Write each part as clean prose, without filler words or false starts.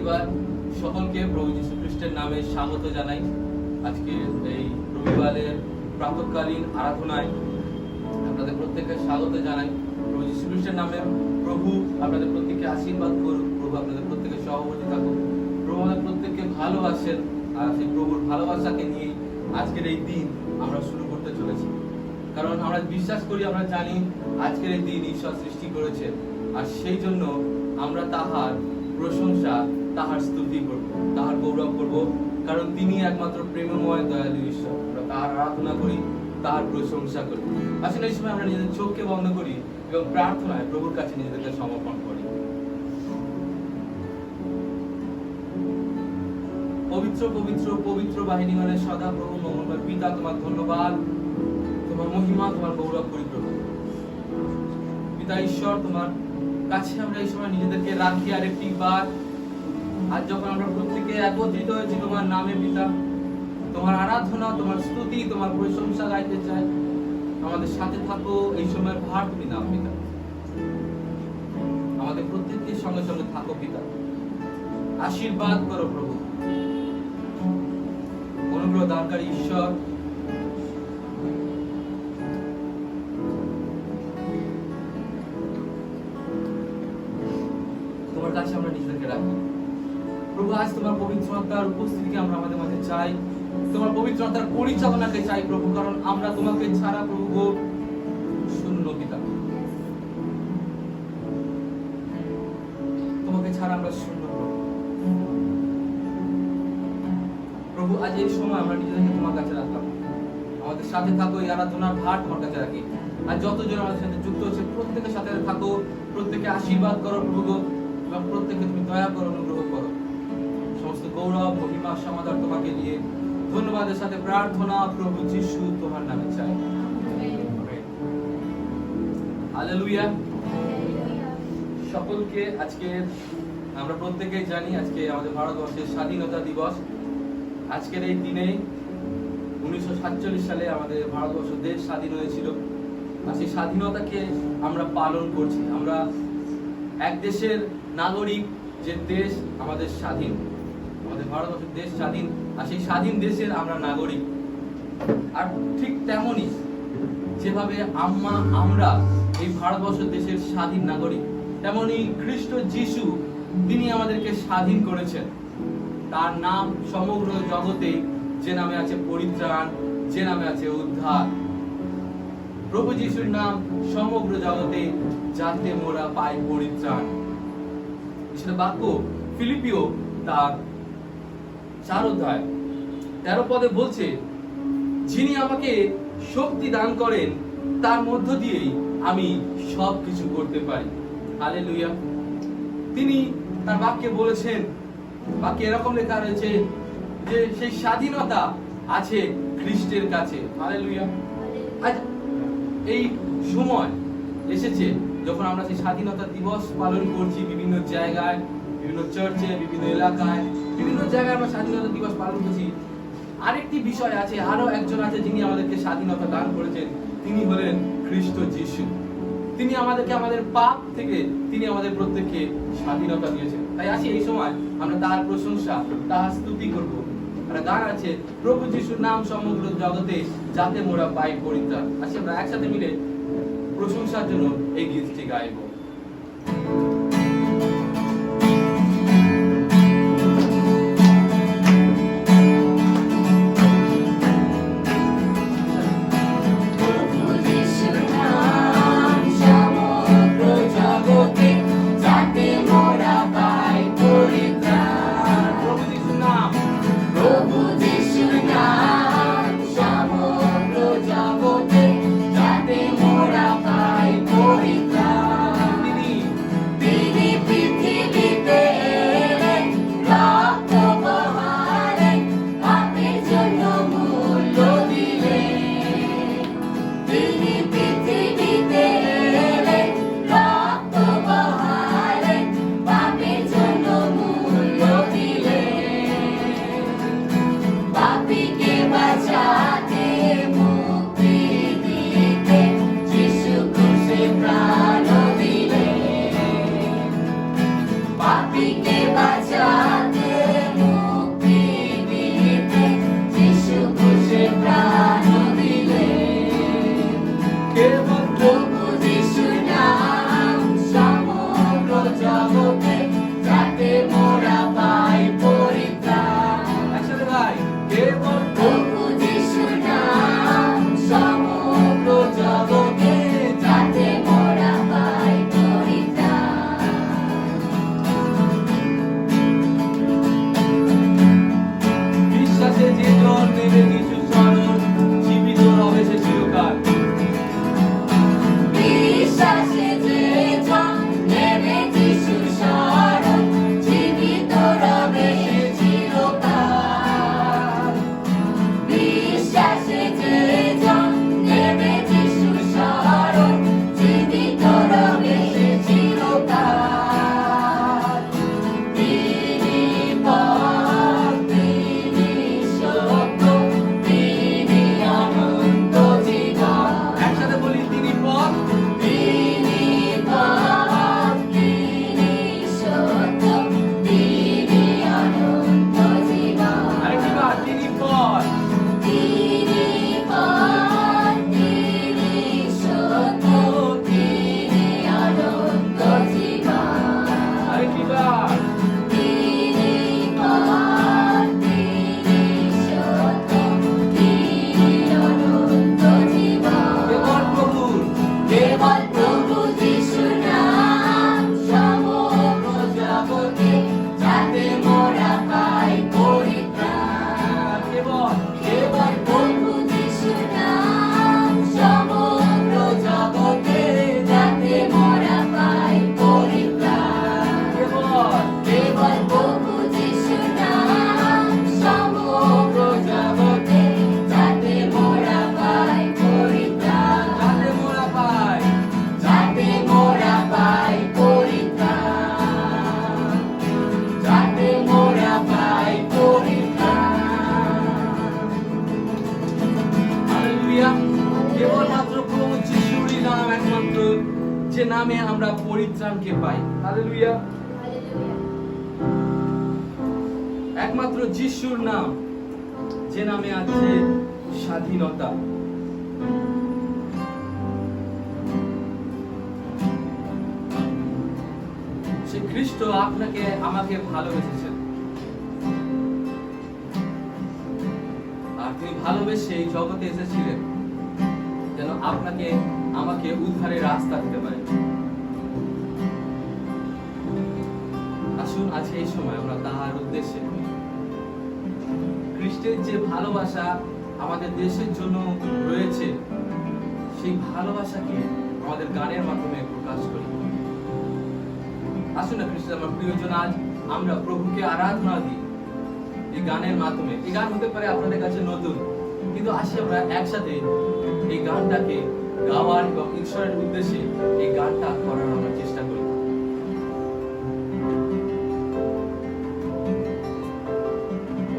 রবিবার সকলকে প্রভু যীশু খ্রিস্টের নামে স্বাগত জানাই। আজকে এই রবিবারের প্রাতঃকালীন আরাধনায় আপনাদের প্রত্যেককে স্বাগত জানাই। প্রভু যীশু খ্রিস্টের নামে প্রভু আপনাদের প্রত্যেককে আশীর্বাদ করুন, প্রভু আপনাদের প্রত্যেকের সহবর্তী থাকুন। প্রভু আমাদের প্রত্যেককে ভালোবাসেন, আর সেই প্রভুর ভালোবাসাকে নিয়ে আজকের এই দিন আমরা শুরু করতে চলেছি। কারণ আমরা বিশ্বাস করি, আমরা জানি আজকের এই দিন ঈশ্বর সৃষ্টি করেছেন, আর সেই জন্য আমরা তাহার প্রশংসা, তাহার স্তুতি করব, তাহার গৌরব করব, কারণ তিনি একমাত্র প্রেমময় দয়ালু ঈশ্বর। আমরা তাহার আরাধনা করি, তাহার প্রশংসা করি। আসলে এই সময় আমরা নিজেদের চোখকে বন্ধ করি এবং প্রার্থনায় প্রভুর কাছে নিজেদেরকে সমর্পণ করি। পবিত্র পবিত্র পবিত্র বাহিনী মানে সদা প্রভু মঙ্গলবার পিতা, তোমার ধন্যবাদ, তোমার মহিমা, তোমার গৌরব করি প্রভু। পিতা ঈশ্বর, তোমার কাছে আমরা এই সময় নিজেদেরকে রাখি আরেকটি বার। আজ যখন আমরা প্রত্যেকে একত্রিত হয়েছি তোমার নামে পিতা, তোমার আরাধনা, তোমার স্তুতি, তোমার প্রশংসা গাইতে চাই। আমাদের সাথে থাকো, এই সময়ের ভার তুমি নাও পিতা। আমাদের প্রত্যেককে সঙ্গে সঙ্গে থাকো পিতা, আশীর্বাদ করো প্রভু। অনুগ্রহ দানকারী ঈশ্বর, তোমার কাছে আমরা নিজেদেরকে রাখি প্রভু। আজ তোমার পবিত্র আত্মার উপস্থিতিকে আমরা আমাদের মাঝে চাই, তোমার পবিত্র আত্মার পরিচালনাকে চাই প্রভু, কারণ আমরা তোমাকে ছাড়া প্রভু শূন্য পিতা, তোমাকে ছাড়া আমরা শূন্য প্রভু। আজ এই সময় আমরা নিজেদেরকে তোমার কাছে রাখলাম, আমাদের সাথে থাকো, এই আরাধনার ভার তোমার কাছে রাখি। আর যতজন আমাদের সাথে যুক্ত হচ্ছে প্রত্যেকের সাথে থাকো, প্রত্যেকে আশীর্বাদ করো প্রভু, এবং প্রত্যেকে তুমি দয়া করো, অনুগ্রহ করো। সমস্ত গৌরব, মহিমা, সমাদর তোমাকে নিয়ে ধন্যবাদের সাথে প্রার্থনা প্রভু যিশু তোমার নামে চাই, হালেলুয়া। সকলকে আজকে আমরা প্রত্যেকেই জানি আজকে আমাদের ভারতবর্ষের স্বাধীনতা দিবস। আজকের এই দিনে 1947 সালে আমাদের ভারতবর্ষ দেশ স্বাধীন হয়েছিল, আর সেই স্বাধীনতাকে আমরা পালন করছি। আমরা এক দেশের নাগরিক, যে দেশ আমাদের স্বাধীন, আমাদের ভারতবর্ষের দেশ স্বাধীন, আর সেই স্বাধীন দেশের আমরা নাগরিক। আর ঠিক তেমনই যেভাবে আমরা এই ভারতবর্ষ দেশের স্বাধীন নাগরিক, তেমনি খ্রিস্ট যিশু তিনি আমাদেরকে স্বাধীন করেছেন। তার নাম সমগ্র জগতে, যে নামে আছে পরিত্রাণ, যে নামে আছে উদ্ধার। প্রভু যিশুর নাম সমগ্র জগতে, যাতে মোরা পাই পরিত্রাণ। ঈশ্বরের বাক্য ফিলিপিও তার 4 অধ্যায় 13 পদে বলছে, যিনি আমাকে শক্তি দান করেন, তার মধ্য দিয়েই আমি সবকিছু করতে পারি। হালেলুয়া। তিনি তার বাক্যে বলেছেন, বাক্যে এরকম লেখা রয়েছে যে সেই স্বাধীনতা আছে খ্রিস্টের কাছে। হালেলুয়া। আজ এই সময় এসেছে যখন আমরা সেই স্বাধীনতা দিবস পালন করছি, বিভিন্ন জায়গায়, বিভিন্ন চার্চে, বিভিন্ন এলাকায়, বিভিন্ন জায়গায় আমরা স্বাধীনতা দিবস পালন করছি। আরেকটি বিষয় আছে, আরো একজন আছে যিনি আমাদেরকে স্বাধীনতা দান করেছেন, তিনি হলেন খ্রিস্ট যিশু। তিনি আমাদেরকে আমাদের পাপ থেকে তিনি আমাদের প্রত্যেককে স্বাধীনতা দিয়েছেন। তাই আসি এই সময় আমরা তার প্রশংসা, তার স্তুতি করব। আর গান আছে, প্রভু যিশুর নাম সমগ্র জগতে, যাতে মোরা পাই পরিত্রাণ। আসি আমরা একসাথে মিলে প্রশংসার জন্য এই গীতটি গাইব। Papi que vaya দুইবার কেবল প্রভুর কেবল প্রভু যিশুর নাম সমগ্র জগতে, যাতে মোরা পাই পরিত্রাণ। কেবল কেবল প্রভু যিশুর নাম সমগ্র জগতে, যাতে মোরা পাই পরিত্রাণ। কেবল কেবল প্রভু যিশুর নাম সমগ্র জগতে, যাতে মোরা পাই পরিত্রাণ। যাতে মোরা পাই যাতে মোরা পাই পরিত্রাণ। যাতে মোরা পাই পরিত্রাণ। হালেলুয়া। কেবলমাত্র প্রভু যিশুরই নাম একমাত্র, যে নামে আমরা পরিত্রাণকে পাই। হালেলুয়া। একমাত্র যিশুর নাম, যে নামে আছে স্বাধীনতা। সে খ্রিস্ট আপনাকে আমাকে ভালোবেসেছেন, আর তিনি ভালোবেসে এই জগতে এসেছিলেন যেন আপনাকে আমাকে উদ্ধারের রাস্তা দিতে পারে। আসুন আজ এই সময় আমরা তাহার উদ্দেশ্যে খ্রিস্টের যে ভালোবাসা আমাদের দেশের জন্য রয়েছে, সেই ভালোবাসাকে আমাদের গানের মাধ্যমে প্রকাশ করি। আসুন না খ্রিস্ট আমার প্রিয়জন, আজ আমরা প্রভুকে আরাধনা দিই এই গানের মাধ্যমে। এই গান হতে পারে আপনাদের কাছে নতুন, কিন্তু আসি আমরা একসাথে এই গানটাকে গাওয়ার এবং ঈশ্বরের উদ্দেশ্যে এই গানটা করার আমরা চেষ্টা করি।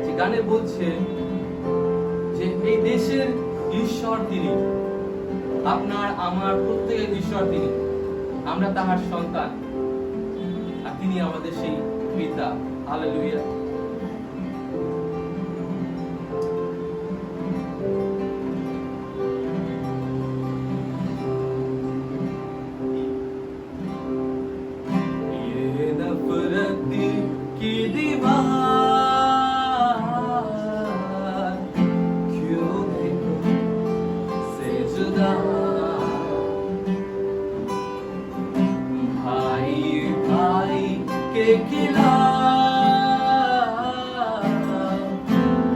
যে গানে বলছে যে এই দেশের ঈশ্বর তিনি, আপনার আমার প্রত্যেকের ঈশ্বর তিনি, আমরা তাহার সন্তান, আর তিনি আমাদের সেই পিতা। হালেলুয়া। ये नफरत की दीवार क्यों है से जुदा, भाई भाई के खिलाफ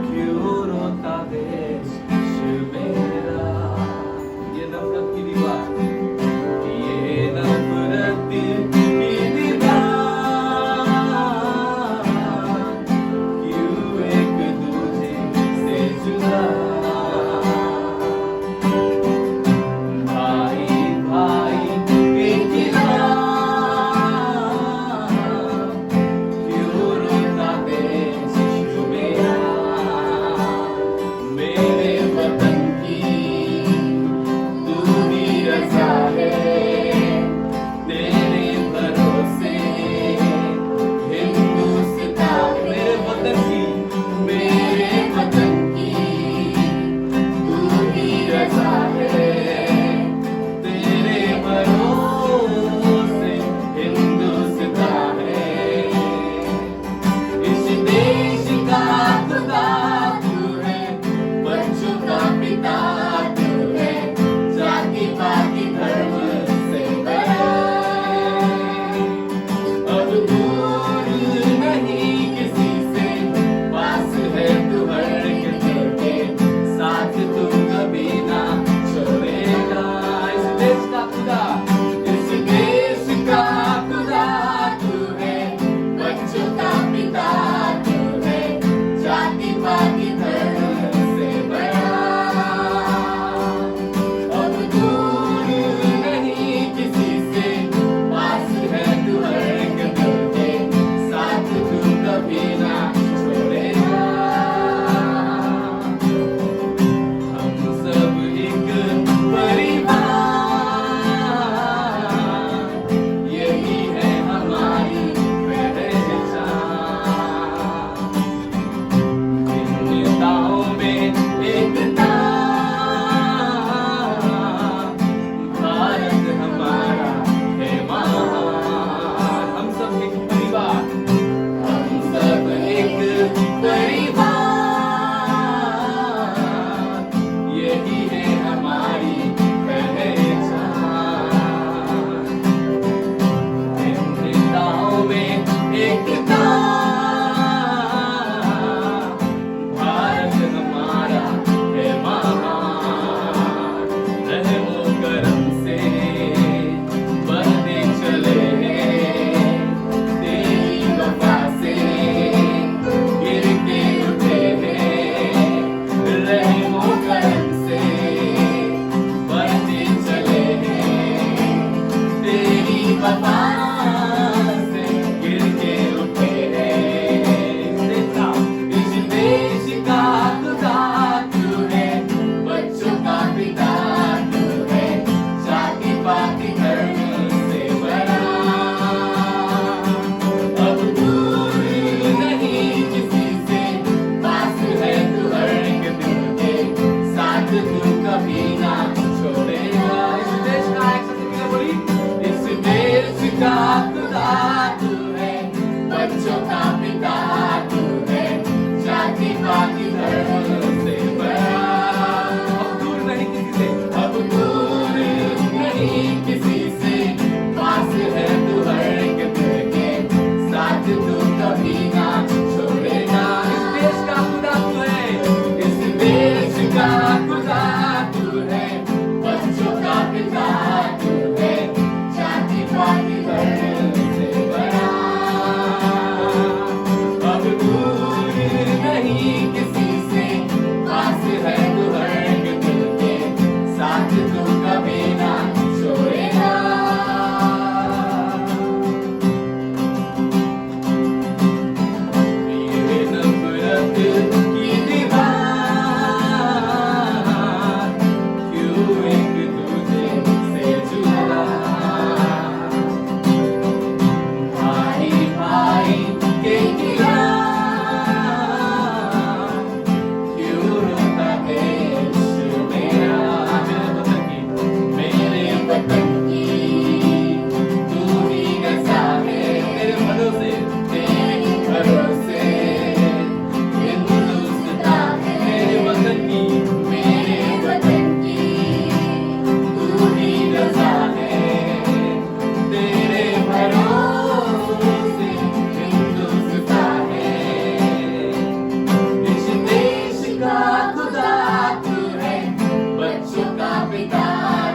क्यों रोता देश मेरा। ये नफरत की दीवार, ये नफरत की दीवार क्यों एक दूजे से जुदा, भाई भाई के खिलाफ क्यों बच्चों का पिता तू है, जाति पाति धर्म से बड़ा। अब दूर नहीं किसी से, अब दूर नहीं किसी से, पास है तू हर एक के, साथ तू कभी ना छोड़ेगा। इस देश का खुदा तू है, इस देश का खुदा तू है, बच्चों का पिता तू है, जाति पाति धर्म से बड़ा। अब दूर नहीं किसी से, पास है तू हर एक दिल के, साथ तू कभी ना छोड़ेगा। मेरे नफरत की दीवार, क्यों एक दूजे से जुड़ा। भाई भाई के खिलाफ, क्यों रोता देश मेरा। मेरे वतन की तू ही रज़ा है, तेरे भरोसे तेरे भरोसे हिंदुस्तान है। मेरे वतन की, मेरे वतन की तू ही रज़ा है, तेरे भरोसे हिंदुस्तान है। इस देश का खुदा तू है, बच्चों का पिता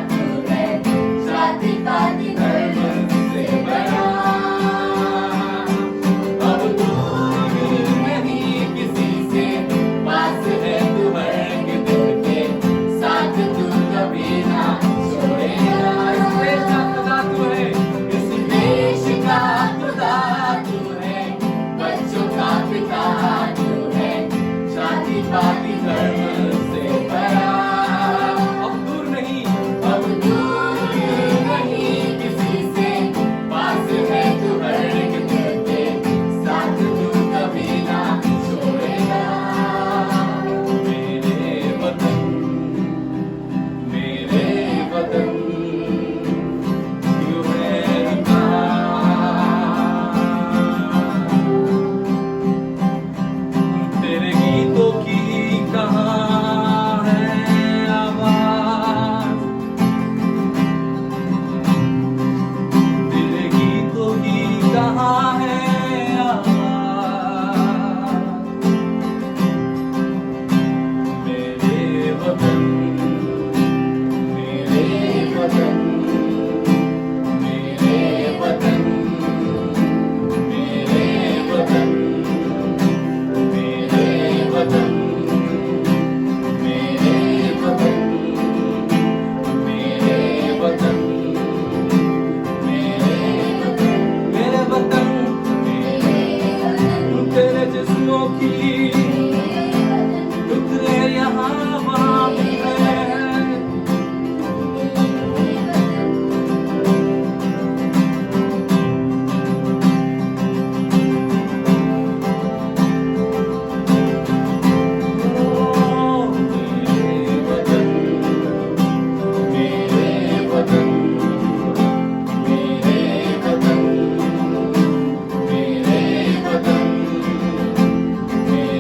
तू है, जाति पाति धर्म से बड़ा। अब दूर नहीं किसी से, पास है तू हर एक दिल के, साथ तू कभी ना छोड़ेगा। इस देश का खुदा तू है, इस देश का खुदा तू है, बच्चों का पिता तू है, जाति पाति धर्म से बड़ा। अब दूर नहीं, अब दूर नहीं किसी से, पास है तू हर एक दिल के, साथ तू कभी ना छोड़ेगा। मेरे वतन, मेरे वतन क्यों है रुका। तेरे गीतों की कहाँ है आवाज़, तेरे गीतों की कहाँ है आवाज़। मेरे वतन, मेरे वतन, मेरे वतन, मेरे वतन, मेरे वतन, मेरे वतन, मेरे वतन, मेरे वतन, मेरे वतन, तेरे जिस्मों की टुकड़े यहाँ वहाँ भी है। मेरे वतन, मेरे वतन, मेरे वतन, मेरे वतन, मेरे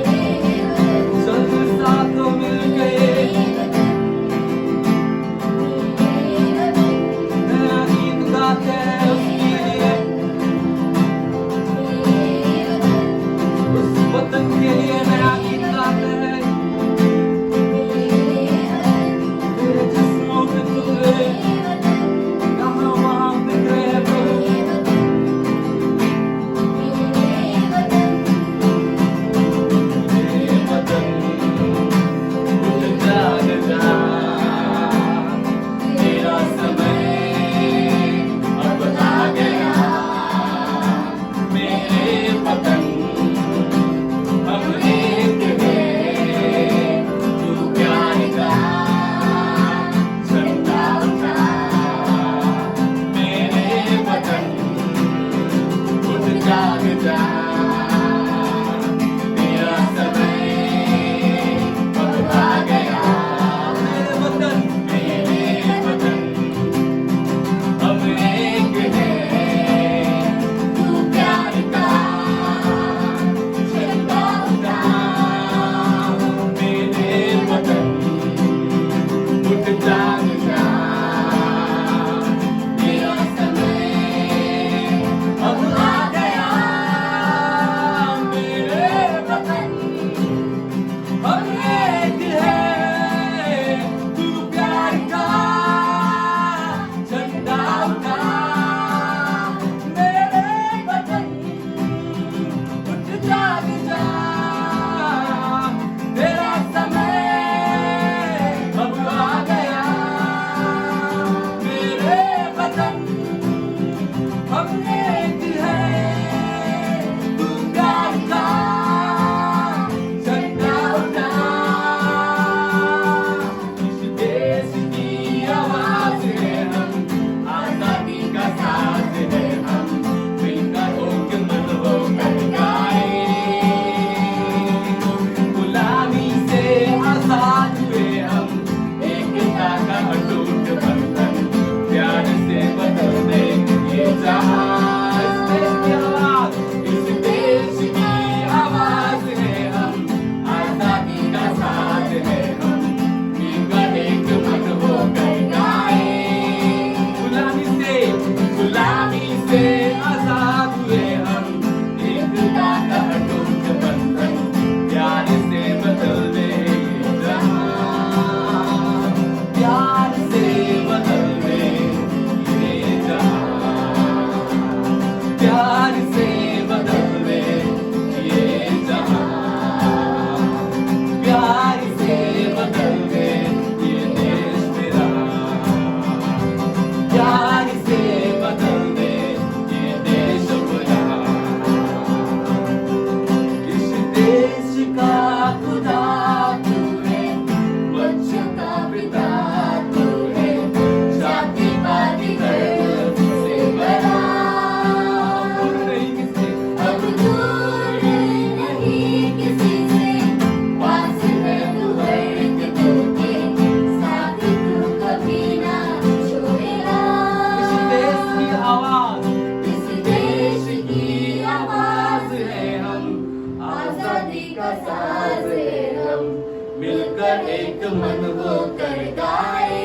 एक मन होकर गाए।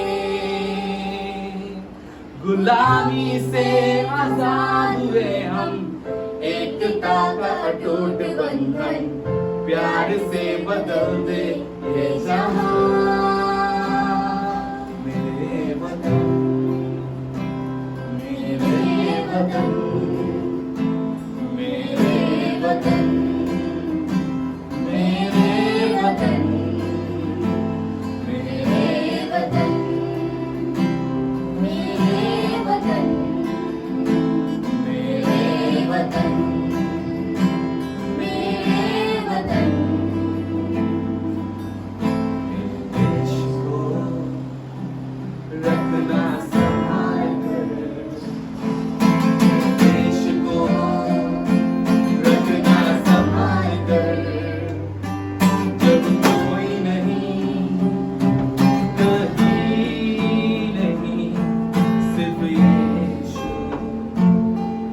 गुलामी से आजाद हुए हम, एकता का अटूट बंधन प्यार से बदल दे ये जहां। मेरे वतन, मेरे वतन, मेरे वतन, मेरे वतन, मेरे वतन, मेरे वतन, मेरे वतन, मेरे वतन। देश को रखना संभाल कर, देश को रखना संभाल कर, जब कोई नहीं, कहीं नहीं, सिर्फ यीशु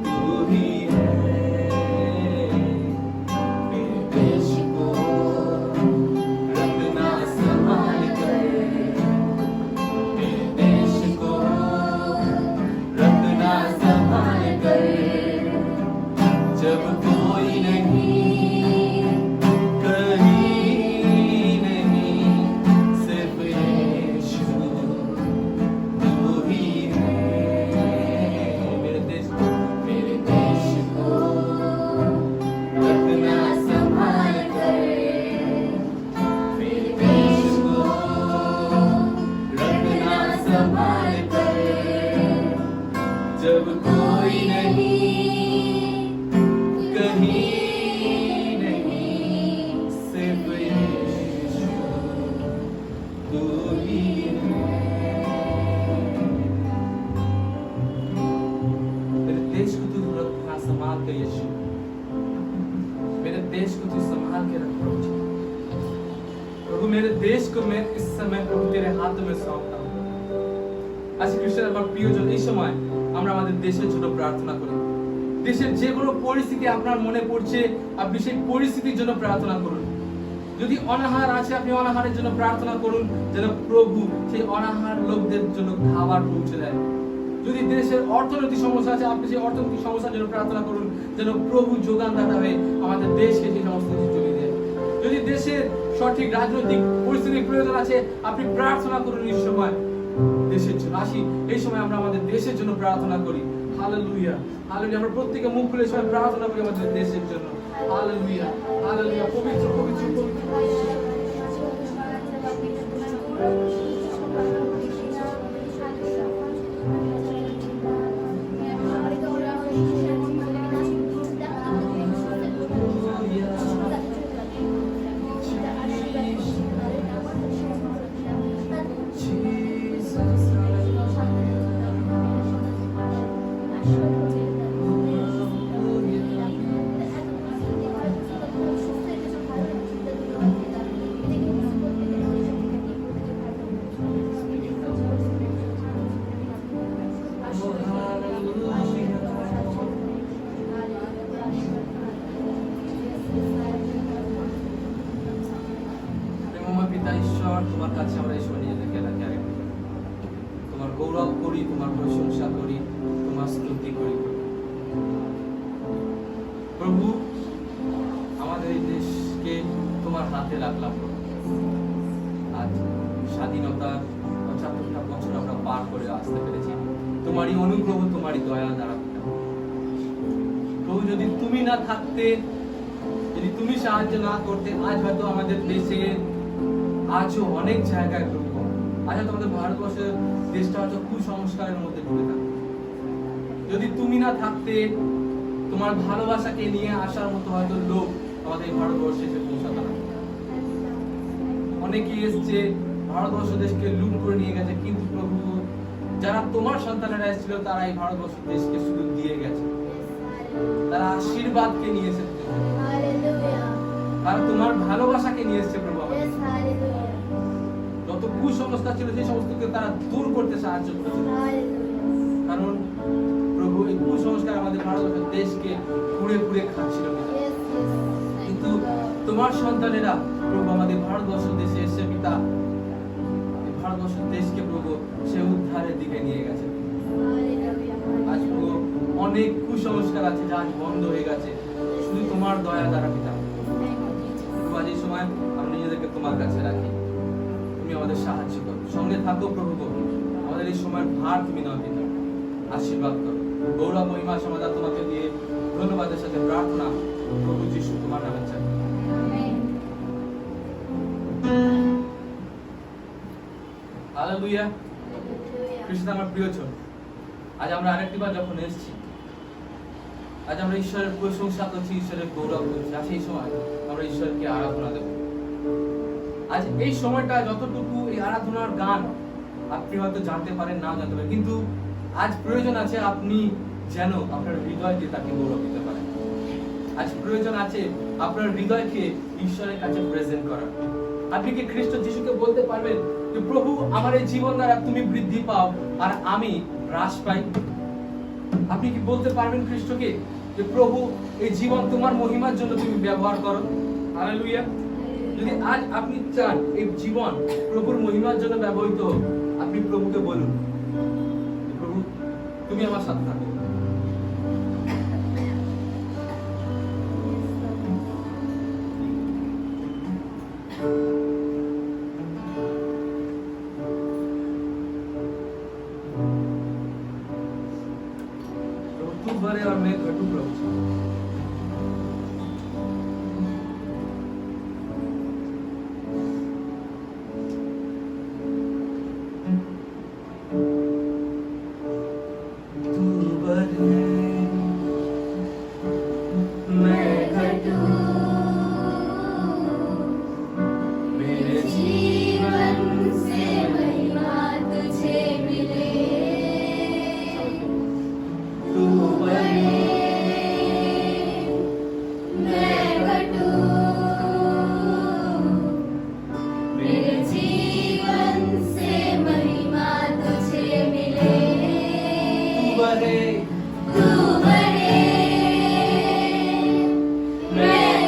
तू ही है। मेरे देश को रखना संभाल कर, मेरे देश को रखना संभाल कर, जब कोई नहीं, कहीं नहीं, सिर्फ यीशु तू ही है। मेरे देश को रखना संभाल कर, मेरे देश को रखना संभाल कर, जब कोई नहीं, कहीं नहीं, सिर्फ यीशु तू ही है। मेरे देश को तू रखना संभाल के यीशु, मेरे देश को तू संभाल के रख प्रभु जी। प्रभु मेरे देश को मैं इस समय प्रभु तेरे हाथों में सौंपता हूँ। আজকে খ্রিস্টান আমার প্রিয়জন, এই সময় আমরা আমাদের দেশের জন্য প্রার্থনা করি। দেশের যে কোনো পরিস্থিতি আপনার মনে পড়ছে, আপনি সেই পরিস্থিতির জন্য প্রার্থনা করুন। যদি অনাহার আছে, আপনি অনাহারের জন্য প্রার্থনা করুন, যেন প্রভু সেই অনাহার লোকদের জন্য খাবার পৌঁছে দেয়। যদি দেশের অর্থনৈতিক সমস্যা আছে, আপনি সেই অর্থনৈতিক সমস্যার জন্য প্রার্থনা করুন, যেন প্রভু যোগানদাতা হয়ে আমাদের দেশকে সেই সমস্ত কিছু চলে দেয়। যদি দেশের সঠিক রাজনৈতিক পরিস্থিতির প্রয়োজন আছে, আপনি প্রার্থনা করুন এই সময় দেশের জন্য। আসি এই সময় আমরা আমাদের দেশের জন্য প্রার্থনা করি। Hallelujah, hallelujah. আমরা প্রত্যেকে মুখ খুলে এই সময় প্রার্থনা করি আমাদের দেশের জন্য। Hallelujah, hallelujah. পবিত্র পবিত্র পবিত্র। পিতা ঈশ্বর, তোমার কাছে আমরা এই সময় নিজেদেরকে রাখি আরেকবার। তোমার গৌরব করি, তোমার প্রশংসা করি, তোমার স্তুতি করি। প্রভু আমাদের এই দেশকে তোমার হাতে রাখলাম। আজ স্বাধীনতার ৭৫টা বছর আমরা পার করে আসতে পেরেছি তোমারই অনুগ্রহ, তোমারই দয়া দ্বারা। প্রভু যদি তুমি না থাকতে, যদি তুমি সাহায্য না করতে, আজ হয়তো আমাদের দেশে আজও অনেক জায়গায় দুর্গম, আজ হয়তো আমাদের ভারতবর্ষের দেশটা হয়তো কুসংস্কারের মধ্যে ডুবে থাকে। যদি তুমি না থাকতে, তোমার ভালোবাসাকে নিয়ে আসার মতো হয়তো লোক আমাদের ভারতবর্ষে এসে পৌঁছাতো না। অনেকেই এসছে, ভারতবর্ষ দেশকে লুট করে নিয়ে গেছে, কিন্তু প্রভু যারা তোমার সন্তানেরা এসেছিল, তারা এই ভারতবর্ষ দেশকে শুধু দিয়ে গেছে। তারা আশীর্বাদকে নিয়ে এসেছে, তারা তোমার ভালোবাসাকে নিয়ে এসেছে প্রভু। যত কুসংস্কার ছিল, সেই সমস্তকে তারা দূর করতে সাহায্য করেছে। কারণ প্রভু এই কুসংস্কার আমাদের ভারতবর্ষের দেশকে পুড়ে পুড়ে খাচ্ছিল। কিন্তু তোমার সন্তানেরা প্রভু আমাদের ভারতবর্ষ দেশে এসে পিতা এই ভারতবর্ষ দেশকে প্রভু সে উদ্ধারের দিকে নিয়ে গেছে। আজ প্রভু অনেক কুসংস্কার আছে যা আজ বন্ধ হয়ে গেছে শুধু তোমার দয়া দ্বারা পিতা। প্রভু আজ এই সময় আমরা নিজেদেরকে তোমার কাছে রাখি, তুমি আমাদের সাহায্য করো, সঙ্গে থাকো প্রভু গো। আমাদের এই সময়ের ভার তুমি নাও পিতা, আশীর্বাদ করো। গৌরব মহিমা সমাদা তোমাকে দিয়ে ধন্যবাদের সাথে প্রার্থনা প্রভু যিশু তোমার নামে চাই। হালেলুয়া। খ্রিস্ট আমার প্রিয়জন, আজ আমরা আরেকটি বার যখন এসেছি, আজ আমরা ঈশ্বরের প্রশংসা করছি, ঈশ্বরের গৌরব করছি। আজ এই সময় আমরা ঈশ্বরকে আরাধনা দেব। আজ এই সময়টা যতটুকু এই আরাধনার গান আপনি হয়তো জানতে পারেন, না জানতে পারেন, কিন্তু আজ প্রয়োজন আছে আপনি যেন আপনার হৃদয় দিয়ে তাকে গৌরব দিতে পারেন। আজ প্রয়োজন আছে আপনার হৃদয়কে ঈশ্বরের কাছে প্রেজেন্ট করার। আপনি কি খ্রিস্ট যিশুকে বলতে পারবেন যে প্রভু আমার এই জীবন দ্বারা তুমি বৃদ্ধি পাও আর আমি হ্রাস পাই? আপনি কি বলতে পারবেন খ্রিস্টকে যে প্রভু এই জীবন তোমার মহিমার জন্য তুমি ব্যবহার করো? হালেলুয়া। যদি আজ আপনি চান এই জীবন প্রভুর মহিমার জন্য ব্যবহৃত হোক, আপনি প্রভুকে বলুন, প্রভু তুমি আমার সাথে থাকো। तू भरे और मैं घटू प्रभु। तू भरे मैं घटू, मेरे जीवन से महिमा तुझे मिले। तू भरे मैं घटू, मेरे जीवन से महिमा तुझे मिले। तू भरे तू बढ़े, मैं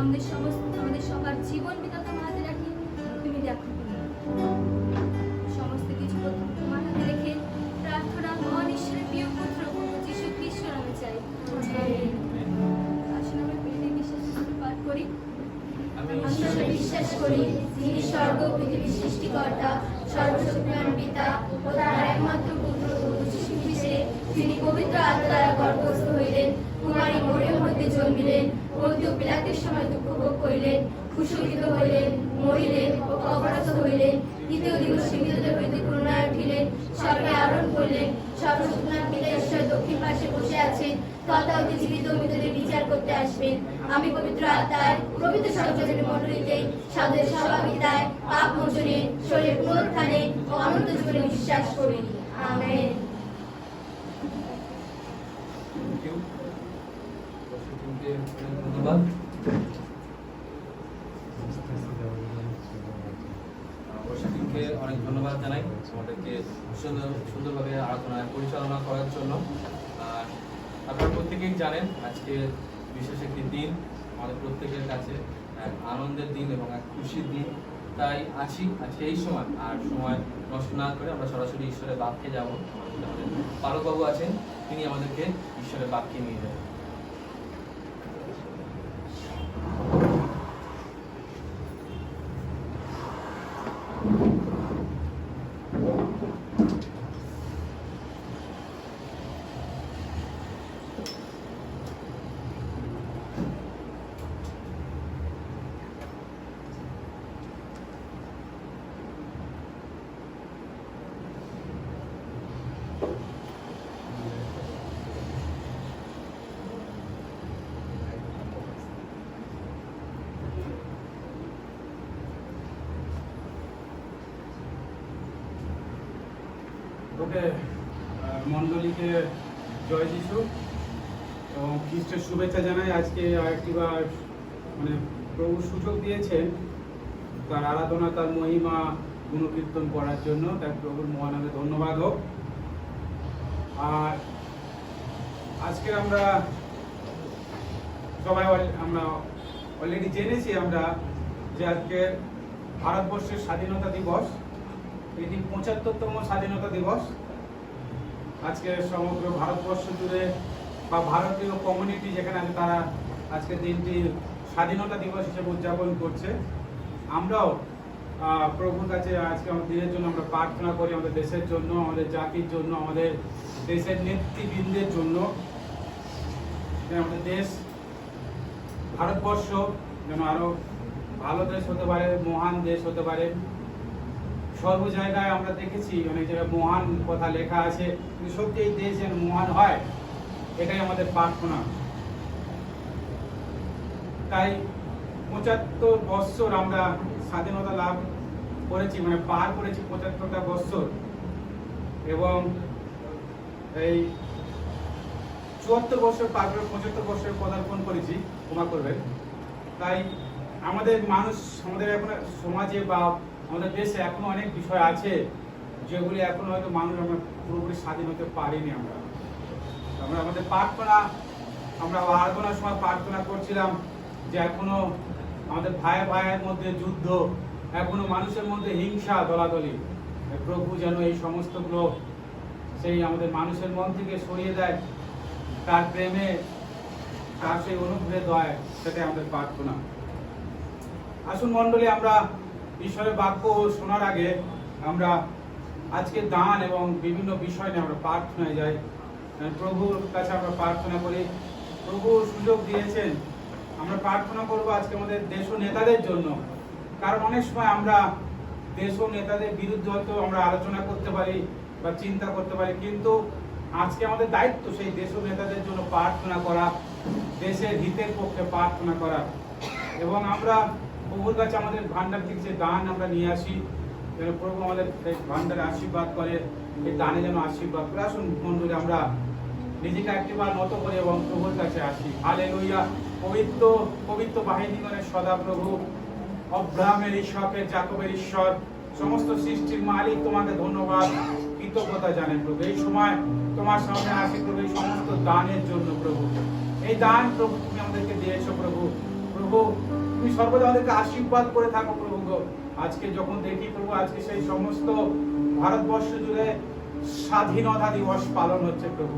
আমাদের সবার জীবন পিতা তোমার হাতে রাখি। তুমি দেখো সমস্ত কিছু প্রথম তোমার হাতে রেখে প্রার্থনা মহান ঈশ্বরের প্রিয় পুত্র প্রভু যীশু খ্রিস্ট নামে চাই। আসুন আমরা প্রীতি বিশ্বাস পাঠ করি। আমি আমি ঈশ্বরে বিশ্বাস করি, যিনি স্বর্গ ও পৃথিবীর সৃষ্টিকর্তা, সর্বশক্তিমান পিতা ও তার একমাত্র পুত্র প্রভু যীশু খ্রিস্টে, যিনি পবিত্র আত্মা দ্বারা গর্ভস্থ হইলেন, কুমারী মরিয়ম হইতে জন্মিলেন, পন্তীয় পিলাতের সময় দুঃখ ভোগ করিলেন, ক্রুশিত হইলেন, মরিলেন ও কবরস্থ হইলেন, তৃতীয় দিবসে মৃতদের হইতে পুনরায় উঠিলেন, স্বর্গে আরোহণ করিলেন, সর্বশক্তিমান পিতা ঈশ্বর দক্ষিণ পাশে বসে আছেন, তথা হইতে জীবিত ও মৃতদের বিচার করতে আসবেন। আমি পবিত্র আত্মায়, পবিত্র সর্বজনীন মণ্ডলীতে, সাধুদের সহভাগিতায়, পাপ মোচনে, শরীরের পুনরুত্থানে ও অনন্ত জীবনে বিশ্বাস করি। আমেন। Thank you. দর্শক টিমকে অনেক ধন্যবাদ। দর্শক টিমকে অনেক ধন্যবাদ জানাই আমাদেরকে সুন্দরভাবে আরাধনায় পরিচালনা করার জন্য। আর আপনারা প্রত্যেকেই জানেন আজকে বিশেষ একটি দিন, আমাদের প্রত্যেকের কাছে এক আনন্দের দিন এবং এক খুশির দিন। তাই আজকে এই সময় আর সময় নষ্ট না করে আমরা সরাসরি ঈশ্বরের বাক্যে যাব। আমাদের পালকবাবু আছেন, তিনি আমাদেরকে ঈশ্বরের বাক্যে নিয়ে যাবেন। ওকে মণ্ডলীকে জয় যিশু এবং খ্রিস্টের শুভেচ্ছা জানাই। আজকে আরেকটিবার মানে প্রভু সুযোগ দিয়েছেন তার আরাধনা, তার মহিমা গুণকীর্তন করার জন্য, তাই প্রভুর মহানামে ধন্যবাদ হোক। আর আজকে আমরা সবাই আমরা অলরেডি জেনেছি আমরা যে আজকে ভারতবর্ষের স্বাধীনতা দিবস, এটি ৭৫তম স্বাধীনতা দিবস। আজকে সমগ্র ভারতবর্ষ জুড়ে বা ভারতীয় কমিউনিটি যেখানে আছে তারা আজকে দিনটি স্বাধীনতা দিবস হিসেবে উদযাপন করছে। আমরাও প্রভুর কাছে আজকে আমাদের দিনের জন্য আমরা প্রার্থনা করি, আমাদের দেশের জন্য, আমাদের জাতির জন্য, আমাদের দেশের নেতৃবৃন্দের জন্য, আমাদের দেশ ভারতবর্ষ যেন আরো ভালো দেশ হতে পারে, মহান দেশ হতে পারে। সর্ব জায়গায় আমরা দেখেছি অনেক জায়গায় মহান কথা লেখা আছে, কিন্তু সত্যি এই দেশ যেন মহান হয়, এটাই আমাদের প্রার্থনা। তাই ৭৫ বৎসর আমরা স্বাধীনতা লাভ করেছি, মানে পার করেছি ৭৫টা বৎসর, এবং এই ৭৪ বছর পার করে ৭৫ বছরে পদার্পণ করেছি, ক্ষমা করবেন। তাই আমাদের আমাদের এখন সমাজে বা আমাদের দেশে এখনো অনেক বিষয় আছে যেগুলি এখন হয়তো মানুষ আমরা পুরোপুরি স্বাধীন হতে পারিনি। আমরা আমাদের প্রার্থনা, আমরা আরাধনার সময় প্রার্থনা করছিলাম যে এখনো আমাদের ভাইয়ের মধ্যে যুদ্ধ, এখনো মানুষের মধ্যে হিংসা, দলাদলি, প্রভু যেন এই সমস্তগুলো সেই আমাদের মানুষের মন থেকে সরিয়ে দেয়, তার প্রেমে, তার সেই অনুভূত হয়, সেটাই আমাদের প্রার্থনা। আসুন মণ্ডলী, আমরা ঈশ্বরের বাক্য শোনার আগে আমরা আজকে দান এবং বিভিন্ন বিষয় নিয়ে আমরা প্রার্থনায় যাই, প্রভুর কাছে আমরা প্রার্থনা করি। প্রভু সুযোগ দিয়েছেন, আমরা প্রার্থনা করব আজকে আমাদের দেশ ও নেতাদের জন্য। কারণ অনেক সময় আমরা দেশ ও নেতাদের বিরুদ্ধে হয়তো আমরা আলোচনা করতে পারি বা চিন্তা করতে পারি, কিন্তু আজকে আমাদের দায়িত্ব সেই দেশ ও নেতাদের জন্য প্রার্থনা করা, দেশের হিতের পক্ষে প্রার্থনা করা। এবং আমরা প্রভুর কাছে আমাদের ভান্ডার থেকে যে দান আমরা নিয়ে আসি, যেন প্রভু আমাদের এই ভান্ডারে আশীর্বাদ করে, এই দানে যেন আশীর্বাদ করে। আসুন মণ্ডলী, আমরা নিজেকে একটিবার নত করে এবং প্রভুর কাছে আসি। হালেলুয়া। পবিত্র পবিত্র বাহিনীগণের সদা প্রভু, অব্রাহামের, ইসহাকের, যাকবের ঈশ্বর, সমস্ত সৃষ্টির মালিক, তোমাকে ধন্যবাদ, কৃতজ্ঞতা জানাই প্রভু। এই সময় তোমার সামনে আসি প্রভু, এই সমস্ত দানের জন্য প্রভু। এই দান প্রভু তুমি আমাদেরকে দিয়েছো প্রভু, প্রভু তুমি সর্বদা আমাদেরকে আশীর্বাদ করে থাকো প্রভু গো। আজকে যখন দেখি প্রভু আজকে সেই সমস্ত ভারতবর্ষ জুড়ে স্বাধীনতা দিবস পালন হচ্ছে প্রভু,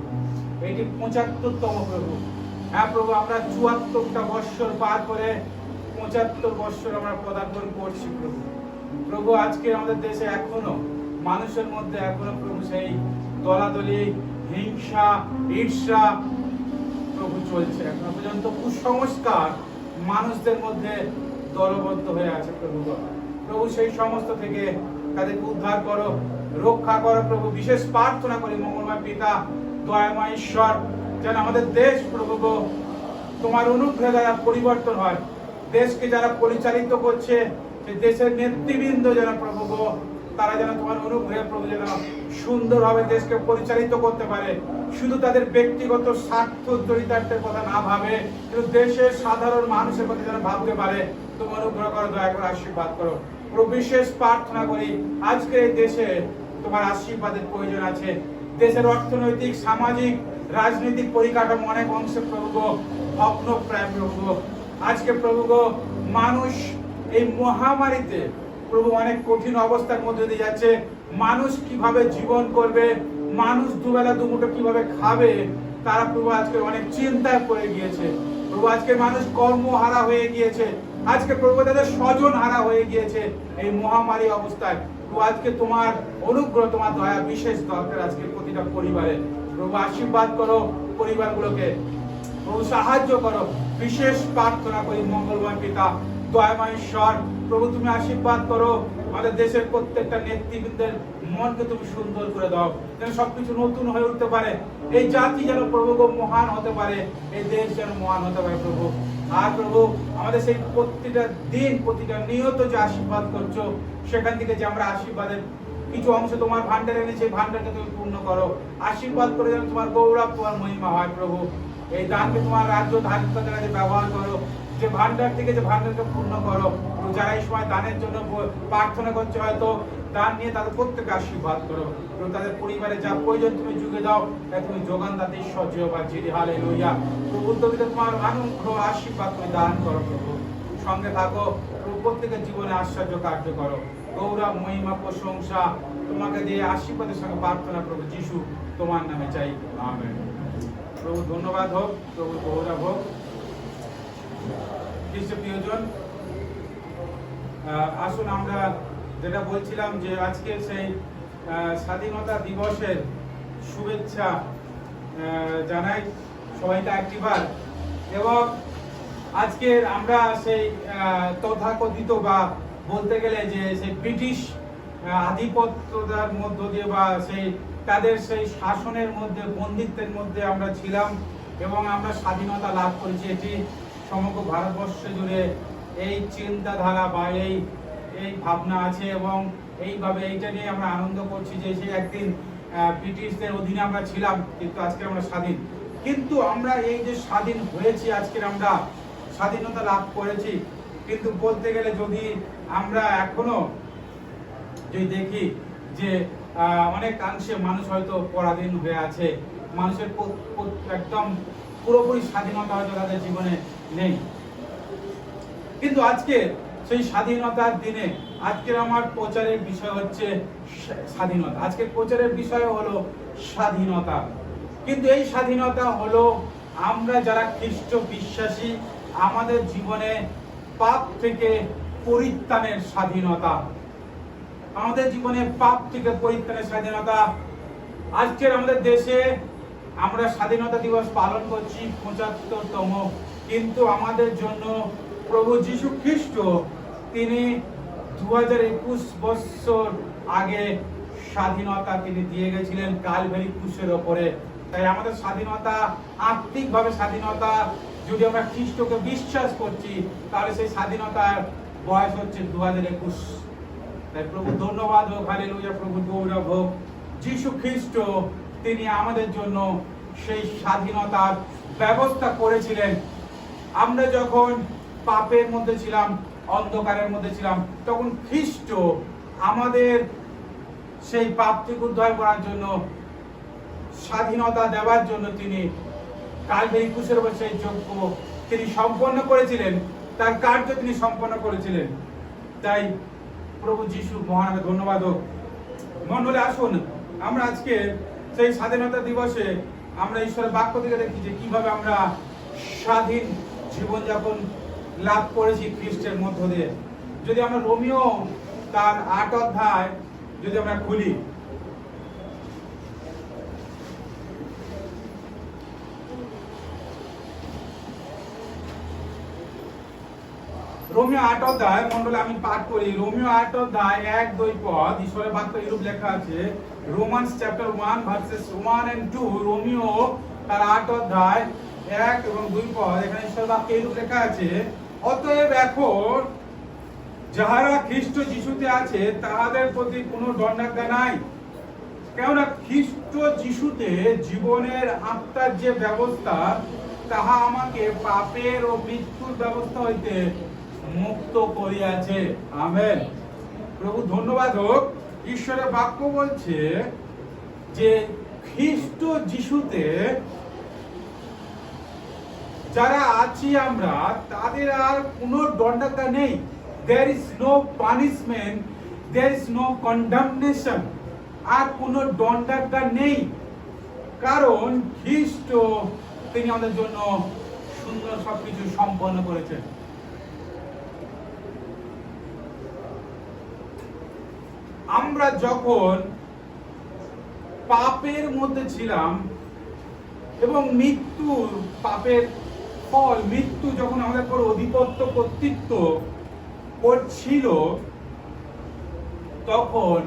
এটি 75তম প্রভু। হ্যাঁ প্রভু, আমরা 74টা বৎসর পার করে 75 বৎসর আমরা পদার্পণ করছি প্রভু। প্রভু আজকে আমাদের দেশে এখনো মানুষের মধ্যে এখনো প্রভু সেই দলাদলি, হিংসা, ঈর্ষা প্রভু চলছে। এখনো পর্যন্ত কুসংস্কার মানুষদের মধ্যে দলবদ্ধ হয়ে আছে প্রভু। প্রভু সেই সমস্ত থেকে তাদেরকে উদ্ধার করো, রক্ষা করো প্রভু। বিশেষ প্রার্থনা করি মঙ্গলময় পিতা, দয়াময় ঈশ্বর, যেন আমাদের দেশ প্রভু তোমার অনুগ্রহ দ্বারা পরিবর্তন হয়। দেশকে যারা পরিচালিত করছে সেই দেশের নেতৃবৃন্দ যেন প্রভু তারা যেন তোমার অনুগ্রহে প্রভু যেন সুন্দরভাবে দেশকে পরিচালিত করতে পারে। শুধু তাদের ব্যক্তিগত স্বার্থ চরিতার্থের কথা না ভাবে, কিন্তু দেশের সাধারণ মানুষের কথা যেন ভাবতে পারে। তোমার অনুগ্রহ করো, দয়া করে আশীর্বাদ করো প্রভু। বিশেষ প্রার্থনা করি আজকে এই দেশে তোমার আশীর্বাদের প্রয়োজন আছে। দেশের অর্থনৈতিক, সামাজিক, রাজনৈতিক পরিকাঠামো অনেক অংশে প্রভু ভগ্ন প্রায় প্রভু। আজকে প্রভু মানুষ এই মহামারীতে প্রভু অনেক কঠিন অবস্থার মধ্যে দিয়ে যাচ্ছে। মানুষ কিভাবে জীবন করবে, মানুষ দুবেলা দুমুঠো কিভাবে খাবে, তারা প্রভু আজকে অনেক চিন্তায় পড়ে গিয়েছে প্রভু। আজকে মানুষ কর্মহারা হয়ে গিয়েছে, আজকে প্রভু তাদের স্বজন হারা হয়ে গিয়েছে এই মহামারী অবস্থায়। প্রভু আজকে তোমার অনুগ্রহ, তোমার দয়া বিশেষ দরকার আজকে প্রতিটা পরিবারে। প্রভু আশীর্বাদ করো পরিবারগুলোকে, প্রভু সাহায্য করো। বিশেষ প্রার্থনা করি মঙ্গলময় পিতা, দয়াময় ঈশ্বর, প্রভু তুমি আশীর্বাদ করো আমাদের দেশের প্রত্যেকটা নেতৃবৃন্দের মনকে তুমি সুন্দর করে দাও, যেন সবকিছু নতুন হয়ে উঠতে পারে। এই জাতি যেন প্রভু মহান হতে পারে, এই দেশ যেন মহান হতে পারে প্রভু। আর প্রভু আমাদের সেই প্রতিটা দিন, প্রতিটা নিয়ত যে আশীর্বাদ করছো, সেখান থেকে যে আমরা আশীর্বাদের কিছু অংশ তোমার ভান্ডারে এনেছি, সেই ভান্ডারকে তুমি পূর্ণ করো। আশীর্বাদ করে যেন তোমার গৌরব, তোমার মহিমা হয় প্রভু। এই দানকে তোমার রাজ্য ধার্মিকতার কাজে ব্যবহার করো, যে ভান্ডার থেকে যে ভান্ডারকে পূর্ণ করো। যারা এই সময় দানের জন্য প্রার্থনা করছে, হয়তো দান নিয়ে তাদের প্রত্যেককে আশীর্বাদ করো। তাদের পরিবারে যা প্রয়োজন তুমি যুগে দাও, তাই তুমি যোগান দাতে ঈশ্বর জিহোবা জিরি, হালেলুয়া। প্রভু তুমি তোমার অনুগ্রহ আশীর্বাদ তুমি দান করো প্রভু। সঙ্গে থাকো প্রভু, প্রত্যেকের জীবনে আশ্চর্য কার্য করো। গৌরব, মহিমা, প্রশংসা তোমাকে দিয়ে আশীর্বাদের সঙ্গে প্রার্থনা প্রভু যিশু তোমার নামে চাই, আমেন। প্রভু ধন্যবাদ হোক, প্রভু গৌরব হোক। খ্রিস্ট প্রিয়জন, আসুন আমরা যেটা বলছিলাম যে আজকে সেই স্বাধীনতা দিবসের শুভেচ্ছা জানাই সবাইকে একটিবার। এবং আজকে আমরা সেই তথাকথিত বা বলতে গেলে যে সেই ব্রিটিশ আধিপত্যতার মধ্য দিয়ে বা সেই তাদের সেই শাসনের মধ্যে, বন্দিত্বের মধ্যে আমরা ছিলাম এবং আমরা স্বাধীনতা লাভ করেছি। এটি সমগ্র ভারতবর্ষ জুড়ে এই চিন্তাধারা বা এই ভাবনা আছে এবং এইভাবে এইটা নিয়ে আমরা আনন্দ করছি যে সেই একদিন ব্রিটিশদের অধীনে আমরা ছিলাম, কিন্তু আজকে আমরা স্বাধীন। কিন্তু আমরা এই যে স্বাধীন হয়েছি, আজকে আমরা স্বাধীনতা লাভ করেছি, কিন্তু বলতে গেলে যদি আমরা এখনো যদি দেখি যে অনেকাংশে মানুষ হয়তো পরাধীন হয়ে আছে, মানুষের একদম পুরোপুরি স্বাধীনতা হয়তো তাদের জীবনে নেই। কিন্তু আজকে সেই স্বাধীনতার দিনে আজকের আমার প্রচারের বিষয় হচ্ছে স্বাধীনতা। আজকের প্রচারের বিষয় হলো স্বাধীনতা। কিন্তু এই স্বাধীনতা হলো আমরা যারা খ্রিস্ট বিশ্বাসী, আমাদের জীবনে পাপ থেকে পরিত্রাণের স্বাধীনতা। আমাদের জীবনে পাপ থেকে পরিত্রাণের স্বাধীনতা। আজকের আমাদের দেশে আমরা স্বাধীনতা দিবস পালন করছি 75তম, কিন্তু আমাদের জন্য প্রভু যীশু খ্রিস্ট তিনি 2021 বছর আগে স্বাধীনতা তিনি দিয়ে গেছিলেন কালভারি ক্রুশের ওপরে। তাই আমাদের স্বাধীনতা, আত্মিকভাবে স্বাধীনতা, যদি আমরা খ্রিস্টকে বিশ্বাস করছি, তাহলে সেই স্বাধীনতার বয়স হচ্ছে 2021। তাই প্রভু ধন্যবাদ হোক, হালেলুয়া, প্রভু গৌরব হোক। যীশু খ্রিস্ট তিনি আমাদের জন্য সেই স্বাধীনতার ব্যবস্থা করেছিলেন। আমরা যখন পাপের মধ্যে ছিলাম, অন্ধকারের মধ্যে ছিলাম, তখন খ্রিস্ট আমাদের সেই পাপ থেকে উদ্ধার করার জন্য, স্বাধীনতা দেওয়ার জন্য তিনি কালভারি ক্রুশের উপর সেই যজ্ঞ তিনি সম্পন্ন করেছিলেন। তার কার্য তিনি সম্পন্ন করেছিলেন। তাই প্রভু যিশু মহানামে ধন্যবাদ হোক। মণ্ডলী, আসুন আমরা আজকে সেই স্বাধীনতা দিবসে আমরা ঈশ্বরের বাক্য থেকে দেখি যে কিভাবে আমরা স্বাধীন জীবনযাপন লাভ করেছি খ্রিস্টের মধ্য দিয়ে। যদি আমরা রোমিও তার 8 অধ্যায় যদি আমরা খুলি, রোমিও 8 অধ্যায়, মণ্ডলী আমি পাঠ করি। রোমিও 8 অধ্যায় 1-2 পদ, ঈশ্বরের বাক্য এরূপ লেখা আছে, romance chapter 1 versus 1 and 2। Romeo তার 8 অধ্যায় 1 এবং 2 পদ, এখানে ঈশ্বরের বাক্য এরূপ লেখা আছে, অতএব এখন যাহারা খ্রিস্ট যিশুতে আছে তাহাদের প্রতি কোনো দণ্ডাজ্ঞা নাই। কেননা খ্রিস্ট যিশুতে জীবনের আত্মার যে ব্যবস্থা, তাহা আমাকে পাপের ও মৃত্যুর ব্যবস্থা হইতে মুক্ত করিয়াছে। আমেন। প্রভু ধন্যবাদ হোক। ঈশ্বরের বাক্য বলছে যে খ্রিস্ট যিশুতে যারা আছি আমরা, তাদের আর কোনো দণ্ডাজ্ঞা নেই। There is no punishment, there is no condemnation, আর কোনো দণ্ডাজ্ঞা নেই, কারণ খ্রিস্ট তিনি আমাদের জন্য সুন্দর সবকিছু সম্পন্ন করেছেন। আমরা যখন পাপের মধ্যে ছিলাম এবং মৃত্যুর, পাপের ফল মৃত্যু যখন আমাদের উপর আধিপত্য কর্তৃত্ব করছিল, তখন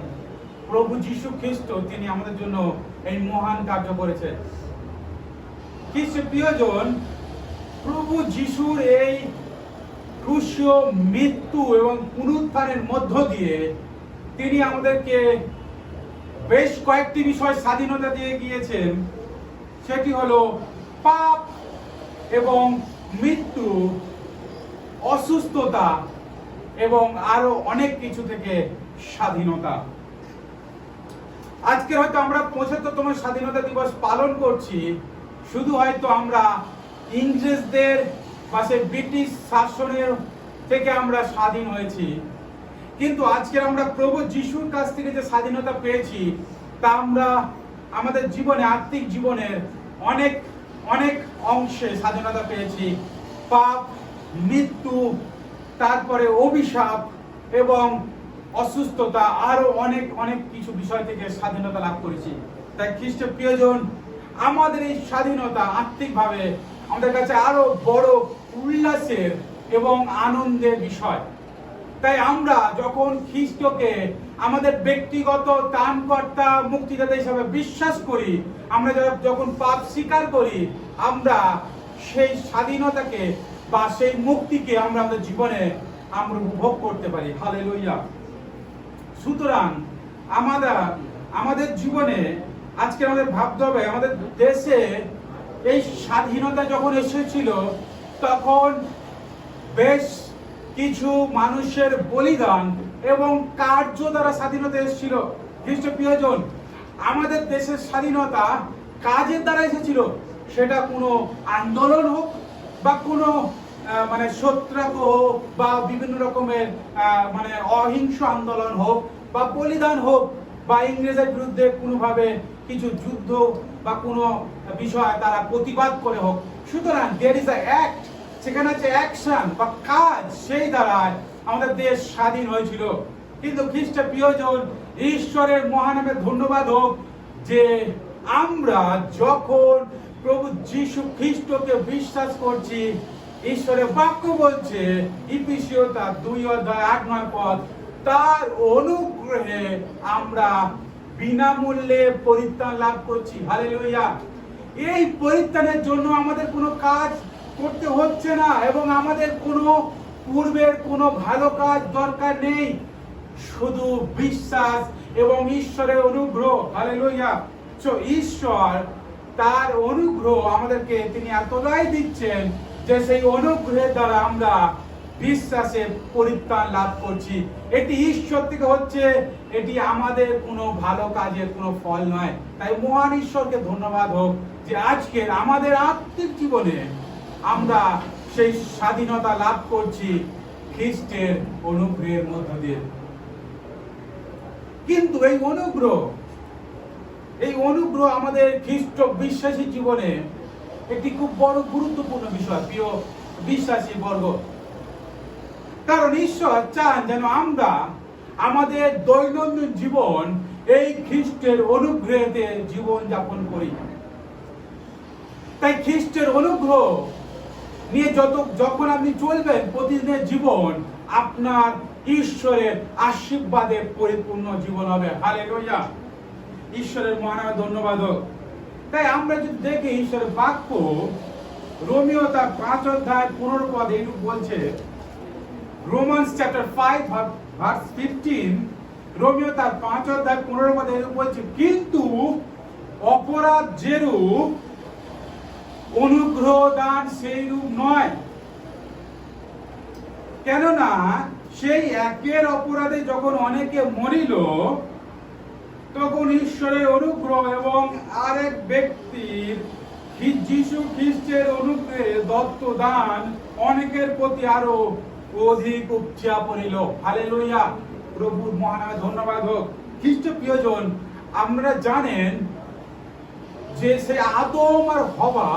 প্রভু যীশু খ্রিস্ট তিনি আমাদের জন্য এই মহান কার্য করেছেন। খ্রিস্টের প্রিয়জন, প্রভু যিশুর এই ক্রুশীয় মৃত্যু এবং পুনরুত্থানের মধ্য দিয়ে তিনি আমাদেরকে বেশ কয়েকটি বিষয় স্বাধীনতা দিয়ে গিয়েছেন। সেটি হলো পাপ এবং মৃত্যু, অসুস্থতা এবং আরো অনেক কিছু থেকে স্বাধীনতা। আজকে হয়তো আমরা 75তম স্বাধীনতা দিবস পালন করছি, শুধু হয়তো আমরা ইংরেজদের বা সেই ব্রিটিশ শাসনের থেকে আমরা স্বাধীন হয়েছি, কিন্তু আজকে আমরা প্রভু যিশুর কাছ থেকে যে স্বাধীনতা পেয়েছি, তা আমরা আমাদের জীবনে, আত্মিক জীবনের অনেক অনেক অংশে স্বাধীনতা পেয়েছি। পাপ, মৃত্যু, তারপরে অভিশাপ এবং অসুস্থতা, আরো অনেক অনেক কিছু বিষয় থেকে স্বাধীনতা লাভ করেছি। তাই খ্রিস্টের প্রিয়জন, আমাদের এই স্বাধীনতা আত্মিকভাবে আমাদের কাছে আরো বড় উল্লাসের এবং আনন্দের বিষয়। তাই আমরা যখন খ্রিস্টকে আমাদের ব্যক্তিগত ত্রাণকর্তা, মুক্তিদাতা হিসাবে বিশ্বাস করি, আমরা যখন পাপ স্বীকার করি, আমরা সেই স্বাধীনতাকে বা সেই মুক্তিকে আমরা আমাদের জীবনে আমরা উপভোগ করতে পারি। হালেলুয়া। সুতরাং আমাদের জীবনে আজকে আমাদের ভাবতে হবে, আমাদের দেশে এই স্বাধীনতা যখন এসেছিল, তখন বেশ কিছু মানুষের বলিদান এবং কার্য দ্বারা স্বাধীনতা এসেছিল। খ্রিস্ট প্রিয়জন, আমাদের দেশের স্বাধীনতা কাজের দ্বারা এসেছিল, সেটা কোনো আন্দোলন হোক বা কোনো মানে সত্যাগ্রহ বা বিভিন্ন রকমের মানে অহিংস আন্দোলন হোক বা বলিদান হোক বা ইংরেজের বিরুদ্ধে কোনোভাবে কিছু যুদ্ধ বা কোনো বিষয় তারা প্রতিবাদ করে হোক। সুতরাং দেয়ার ইজ আ অ্যাক্ট, সেখানে আছে অ্যাকশন বা কাজ, সেই দ্বারাই আমাদের দেশ স্বাধীন হয়েছিল। কিন্তু খ্রিস্টের প্রিয়জন, ঈশ্বরের মহানামে ধন্যবাদ হোক যে আমরা যখন প্রভু যীশু খ্রিস্টকে বিশ্বাস করছি, ঈশ্বরের বাক্য বলছে ইফিসীয় তার 2 অধ্যায় 8-9 পদ, তার অনুগ্রহে আমরা বিনামূল্যে পরিত্রাণ লাভ করছি। হালেলুয়া। এই পরিত্রাণের জন্য আমাদের কোনো কাজ করতে হচ্ছে না এবং আমাদের কোনো পূর্বের কোনো ভালো কাজ দরকার নেই, শুধু বিশ্বাস এবং ঈশ্বরের অনুগ্রহ। হালেলুয়া। সো ঈশ্বর তার অনুগ্রহ আমাদেরকে তিনি এতটাই দিচ্ছেন যে সেই অনুগ্রহের দ্বারা আমরা বিশ্বাসে পরিত্রাণ লাভ করছি। এটি ঈশ্বর থেকে হচ্ছে, এটি আমাদের কোনো ভালো কাজের কোনো ফল নয়। তাই মহান ঈশ্বরকে ধন্যবাদ হোক যে আজকের আমাদের আত্মিক জীবনে আমরা সেই স্বাধীনতা লাভ করছি খ্রিস্টের অনুগ্রহের মধ্য দিয়ে। কিন্তু এই অনুগ্রহ আমাদের খ্রিস্ট বিশ্বাসী জীবনে একটি খুব বড় গুরুত্বপূর্ণ বিষয়, প্রিয় বিশ্বাসী বর্গ। কারণ ঈশ্বর চান যেন আমরা আমাদের দৈনন্দিন জীবন এই খ্রিস্টের অনুগ্রহে জীবন যাপন করি। তাই খ্রিস্টের অনুগ্রহ নিয়ে যখন আপনি চলবেন, প্রতিদিনের জীবন আপনার ঈশ্বরের আশীর্বাদে পরিপূর্ণ জীবন হবে। হালেলুয়া, ঈশ্বরের মহান ধন্যবাদ হোক। তাই আমরা যদি দেখি ঈশ্বরের বাক্য, রোমিও তার 5 অধ্যায় 15 পদ এইটুকু বলছে, রোমান্স চ্যাপ্টার 5 ভার্স 15, রোমিও তার 5 অধ্যায় 15 পদে এইটুকু বলছে, কিন্তু অপরাধ যেরূপ অনুগ্রহ দান সেই রূপ নয়, কেননা সেই একের অপরাধে যখন অনেকে মরিল, তখন ঈশ্বরের অনুগ্রহ এবং আরেক ব্যক্তির যীশু খ্রিস্টের অনুগ্রহে দত্ত দান অনেকের প্রতি আরো অধিক উপচা পড়িল। হালেলুয়া, প্রভুর মহান ধন্যবাদ হোক। খ্রিস্ট প্রিয়জন, আমরা জানেন যে সেই আদম আর হওয়া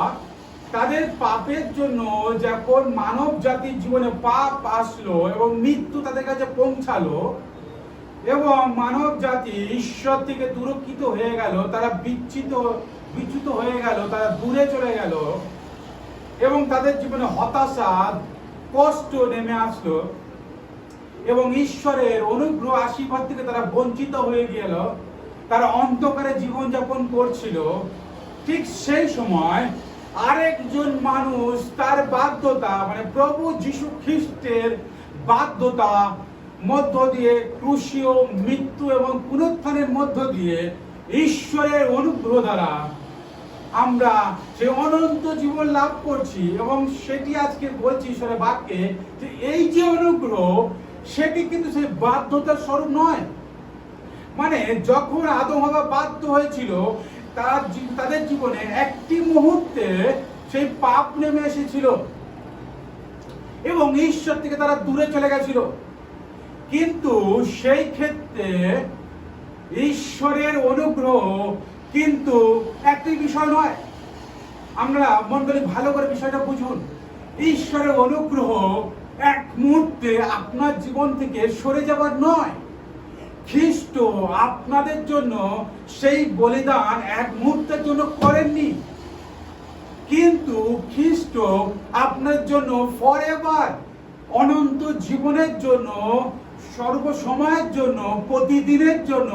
তাদের পাপের জন্য যখন মানব জাতির জীবনে পাপ আসলো এবং মৃত্যু তাদের কাছে পৌঁছালো এবং মানব জাতি ঈশ্বর থেকে দূরকৃত হয়ে গেল, তারা বিচ্যুত হয়ে গেল, তারা দূরে চলে গেল এবং তাদের জীবনে হতাশা, কষ্ট নেমে আসলো এবং ঈশ্বরের অনুগ্রহ আশীর্বাদ থেকে তারা বঞ্চিত হয়ে গেল, তারা অন্ধকারে জীবনযাপন করছিল। ঠিক সেই সময় আরেকজন মানুষ তার বাধ্যতা, মানে প্রভু যীশু খ্রিস্টের বাধ্যতা মধ্য দিয়ে, ক্রুশীয় মৃত্যু এবং পুনরুত্থানের মধ্য দিয়ে ঈশ্বরের অনুগ্রহ দ্বারা আমরা সেই অনন্ত জীবন লাভ করছি। এবং সেটি আজকে বলছি ঈশ্বরের বাক্যে যে এই যে অনুগ্রহ, সেটি কিন্তু সেই বাধ্যতার স্বরূপ নয়। মানে যখন আদম হওয়া বাধ্য হয়েছিল, তাদের জীবনে একটি মুহূর্তে সেই পাপ নেমে এসেছিল এবং ঈশ্বর থেকে তারা দূরে চলে গেছিল। কিন্তু সেই ক্ষেত্রে ঈশ্বরের অনুগ্রহ কিন্তু একটি বিষয় নয়। আমরা মণ্ডলী ভালো করে বিষয়টা বুঝুন। ঈশ্বরের অনুগ্রহ এক মুহূর্তে আপনার জীবন থেকে সরে যাবার নয়। খ্রিস্ট আপনাদের জন্য সেই বলিদান এক মুহূর্তের জন্য করেননি, কিন্তু খ্রিস্ট আপনার জন্য ফরএভার, অনন্ত জীবনের জন্য, সর্বসময়ের জন্য, প্রতিদিনের জন্য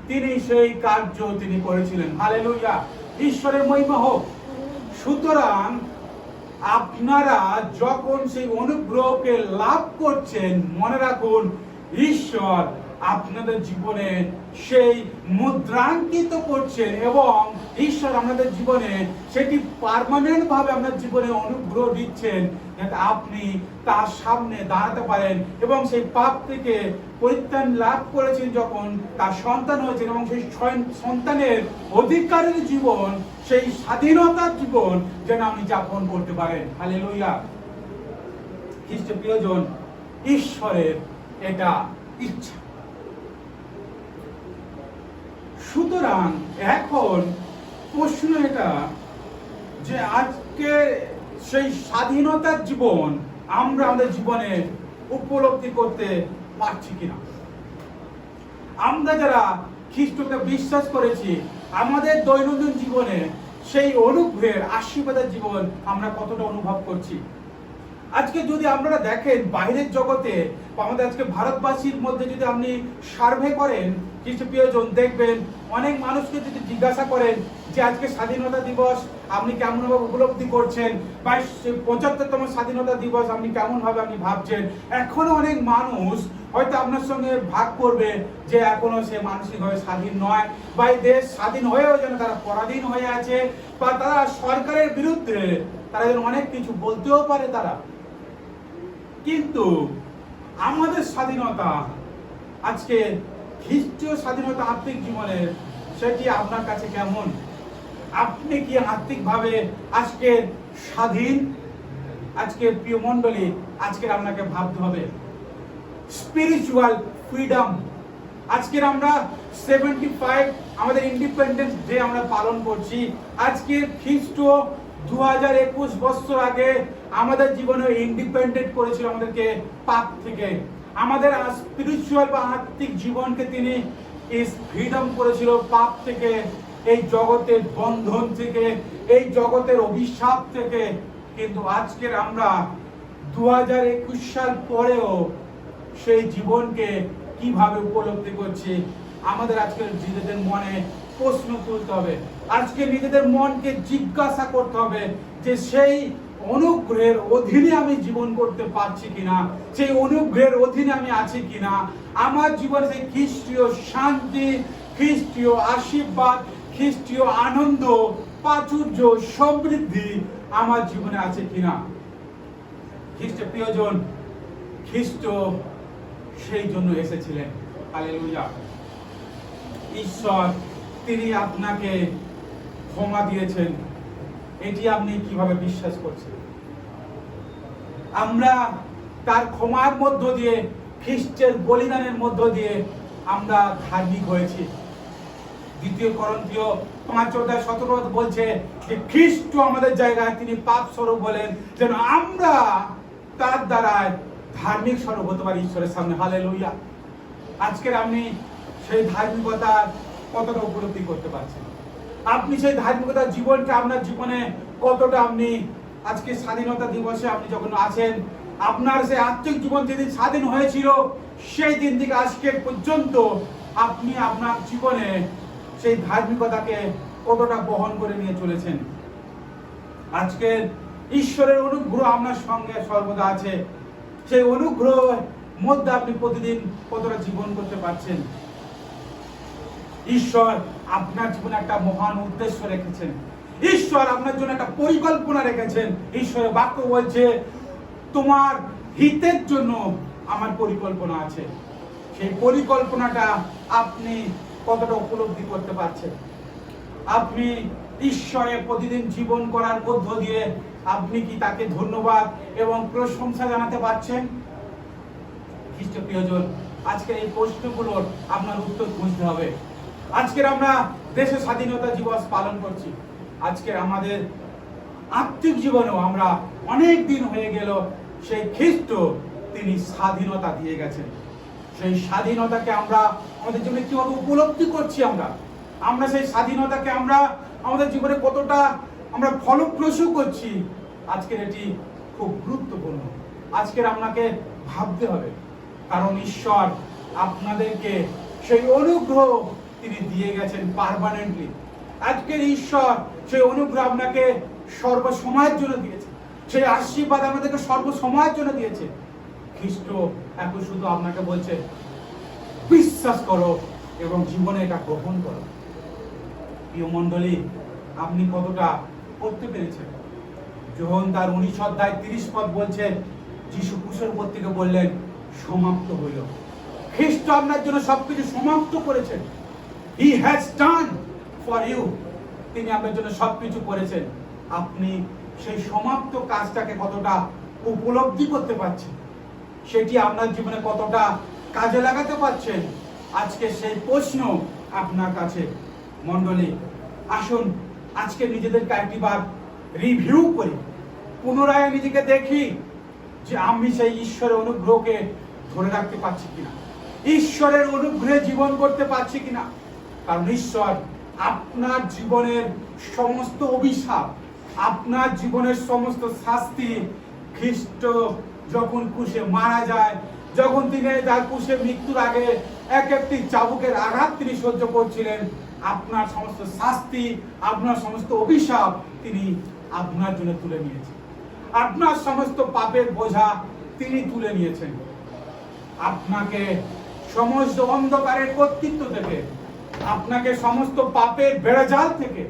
তিনি সেই কার্য তিনি করেছিলেন। হালেলুয়া, ঈশ্বরের মহিমা হোক। সুতরাং আপনারা যখন সেই অনুগ্রহকে লাভ করছেন, মনে রাখুন ঈশ্বর আপনাদের জীবনে সেই মুদ্রাঙ্কিত করছেন এবং ঈশ্বর আপনাদের জীবনে সেটি পার্মানেন্ট ভাবে আপনার জীবনে অনুগ্রহ দিচ্ছেন, যাতে আপনি তার সামনে দাঁড়াতে পারেন এবং সেই পাপ থেকে পরিত্রাণ লাভ করেছেন, যখন তার সন্তান হয়েছেন এবং সেই সন্তানের অধিকারের জীবন, সেই স্বাধীনতার জীবন যেন আপনি যাপন করতে পারেন। হালেলুয়া, খ্রিস্ট প্রিয়জন, ঈশ্বরের এটা ইচ্ছা। সুতরাং এখন প্রশ্ন এটা যে আজকে সেই স্বাধীনতার জীবন আমরা আমাদের জীবনে উপলব্ধি করতে পারছি কিনা। আমরা যারা খ্রিস্টকে বিশ্বাস করেছি, আমাদের দৈনন্দিন জীবনে সেই অনুগ্রহের আশীর্বাদের জীবন আমরা কতটা অনুভব করছি। আজকে যদি আপনারা দেখেন বাইরের জগতে, আমাদের আজকে ভারতবাসীর মধ্যে যদি আপনি সার্ভে করেন, কিছু প্রিয়জন, দেখবেন অনেক মানুষকে যদি জিজ্ঞাসা করেন যে আজকে স্বাধীনতা দিবস আপনি কেমন ভাবে উপলব্ধি করছেন, বা ৭৫তম স্বাধীনতা দিবস আপনি কেমন ভাবে আপনি ভাবছেন, এখনো অনেক মানুষ হয়তো আপনার সঙ্গে ভাগ করবে যে এখনো সে মানসিকভাবে স্বাধীন নয়, বা এই দেশ স্বাধীন হয়েও যেন তারা পরাধীন হয়ে আছে, বা তারা সরকারের বিরুদ্ধে তারা যেন অনেক কিছু বলতেও পারে তারা। কিন্তু আমাদের স্বাধীনতা, আজকে খ্রিস্টীয় স্বাধীনতা আত্মিক জীবনের, সেটি আপনার কাছে কেমন? আপনি কি আত্মিকভাবে আজকে স্বাধীন? আজকে প্রিয় মণ্ডলী, আজকের আপনাকে ভাবতে হবে স্পিরিচুয়াল ফ্রিডম। আজকের আমরা 75 আমাদের ইন্ডিপেন্ডেন্স ডে আমরা পালন করছি। আজকে খ্রিস্ট 2021 বছর আগে আমাদের জীবনে ইন্ডিপেন্ডেন্ট করেছিল আমাদেরকে পাপ থেকে। আমাদের স্পিরিচুয়াল বা আত্মিক জীবনকে তিনি ফ্রিডম করেছিল পাপ থেকে, এই জগতের বন্ধন থেকে, এই জগতের অভিশাপ থেকে। কিন্তু আজকের আমরা 2021 সাল পরেও সেই জীবনকে কিভাবে উপলব্ধি করছি, আমাদের আজকে নিজেদের মনে প্রশ্ন তুলতে হবে। আজকে নিজেদের মনকে জিজ্ঞাসা করতে হবে যে সেই অনুগ্রহের অধীনে আমি জীবন করতে পারছি কিনা, সেই অনুগ্রহের অধীনে আমি আছি কিনা, আমার জীবনে সেই খ্রিস্টীয় শান্তি, খ্রিস্টীয় আশীর্বাদ, খ্রিস্টীয় আনন্দ, প্রাচুর্য, সমৃদ্ধি আমার জীবনে আছে কিনা। খ্রিস্টের প্রিয়জন, খ্রিস্ট সেই জন্য এসেছিলেন। হালেলুয়া। ঈশ্বর তিনি আপনাকে ক্ষমা দিয়েছেন, এটি আপনি কিভাবে বিশ্বাস করছেন? আমরা তার ক্ষমার মধ্য দিয়ে, খ্রিস্টের বলিদানের মধ্য দিয়ে আমরা ধার্মিক হয়েছি। 2 করন্থীয় 5:17 বলছে যে খ্রিস্ট আমাদের জায়গায় তিনি পাপ স্বরূপ বলেন, যেন আমরা তার দ্বারায় ধার্মিক স্বরূপ হতে পারি ঈশ্বরের সামনে। হালেলুয়া। আজকের আপনি সেই ধার্মিকতা কতটা উপলব্ধি করতে পারছেন? আপনি সেই ধার্মিকতার জীবনটা আপনার জীবনে কতটা আপনি আজকে স্বাধীনতা দিবসে আপনি যখন আছেন, আপনার সেই আত্মিক জীবন যেদিন স্বাধীন হয়েছিল সেই দিন থেকে আজকে পর্যন্ত আপনি আপনার জীবনে সেই ধার্মিকতাকে কতটা বহন করে নিয়ে চলেছেন? আজকে ঈশ্বরের অনুগ্রহ আপনার সঙ্গে সর্বদা আছে, সেই অনুগ্রহ মধ্যে আপনি প্রতিদিন কতটা জীবন করতে পারছেন? ঈশ্বর আপনার জীবনে একটা মহান উদ্দেশ্য রেখেছেন, ঈশ্বর আপনার জন্য একটা পরিকল্পনা রেখেছেন। ঈশ্বরের বাক্য বলছে তোমার হিতের জন্য আমার পরিকল্পনা আছে। সেই পরিকল্পনাটা আপনি কতটা উপলব্ধি করতে পারছেন? আপনি ঈশ্বরের প্রতিদিন জীবন করার মধ্য দিয়ে আপনি কি তাকে ধন্যবাদ এবং প্রশংসা জানাতে পারছেন? খ্রিস্ট প্রিয়জন, আজকে এই প্রশ্নগুলোর আপনার উত্তর খুঁজতে হবে। আজকের আমরা দেশে স্বাধীনতা দিবস পালন করছি। আজকে আমাদের আত্মিক জীবনেও আমরা অনেক দিন হয়ে গেল সেই খ্রিস্ট তিনি স্বাধীনতা দিয়ে গেছেন। সেই স্বাধীনতাকে আমরা আমাদের জীবনে কিভাবে উপলব্ধি করছি? আমরা সেই স্বাধীনতাকে আমরা আমাদের জীবনে কতটা আমরা ফলপ্রসূ করছি? আজকের এটি খুব গুরুত্বপূর্ণ। আজকের আপনাকে ভাবতে হবে, কারণ ঈশ্বর আপনাদেরকে সেই অনুগ্রহ তিনি দিয়ে গেছেন পার্মানেন্টলি। আজকের ঈশ্বর সেই অনুগ্রহ আপনাকে সর্বসময়ের জন্য দিয়েছে, সেই আশীর্বাদ আমাদেরকে সর্বসময়ের জন্য দিয়েছে। খ্রিস্ট এখন শুধু আপনাকে বলছে বিশ্বাস করো এবং জীবনে এটা গ্রহণ করো। প্রিয় মণ্ডলী, আপনি কতটা করতে পেরেছেন? যোহন তার 19:30 বলছে যিশু ক্রুশের উপর থেকে বললেন সমাপ্ত হইল। খ্রিস্ট আপনার জন্য সবকিছু সমাপ্ত করেছেন। He has done for you. তিনি আপনার জন্য সবকিছু করেছেন। আপনি সেই সমাপ্ত কাজটাকে কতটা উপলব্ধি করতে পারছেন? সেটি আপনার জীবনে কতটা কাজে লাগাতে পারছেন? আজকে সেই প্রশ্ন আপনার কাছে। মণ্ডলী, আসুন আজকে নিজেদেরকে একবার রিভিউ করি, পুনরায় নিজেকে দেখি যে আমি সেই ঈশ্বরের অনুগ্রহকে ধরে রাখতে পারছি কিনা, ঈশ্বরের অনুগ্রহে জীবন করতে পারছি কিনা। কারণ ঈশ্বর আপনার জীবনের সমস্ত অভিশাপ, আপনার জীবনের সমস্ত শাস্তি, খ্রিস্ট যখন ক্রুশে মারা যায়, যখন তিনি তার ক্রুশে মৃত্যুর আগে একটি চাবুকের আঘাত তিনি সহ্য করছিলেন, আপনার সমস্ত শাস্তি, আপনার সমস্ত অভিশাপ তিনি আপনার জন্য তুলে নিয়েছেন। আপনার সমস্ত পাপের বোঝা তিনি তুলে নিয়েছেন। আপনাকে সমস্ত অন্ধকারের কর্তৃত্ব থেকে, আপনাকে সমস্ত পাপের বেড়াজাল থেকে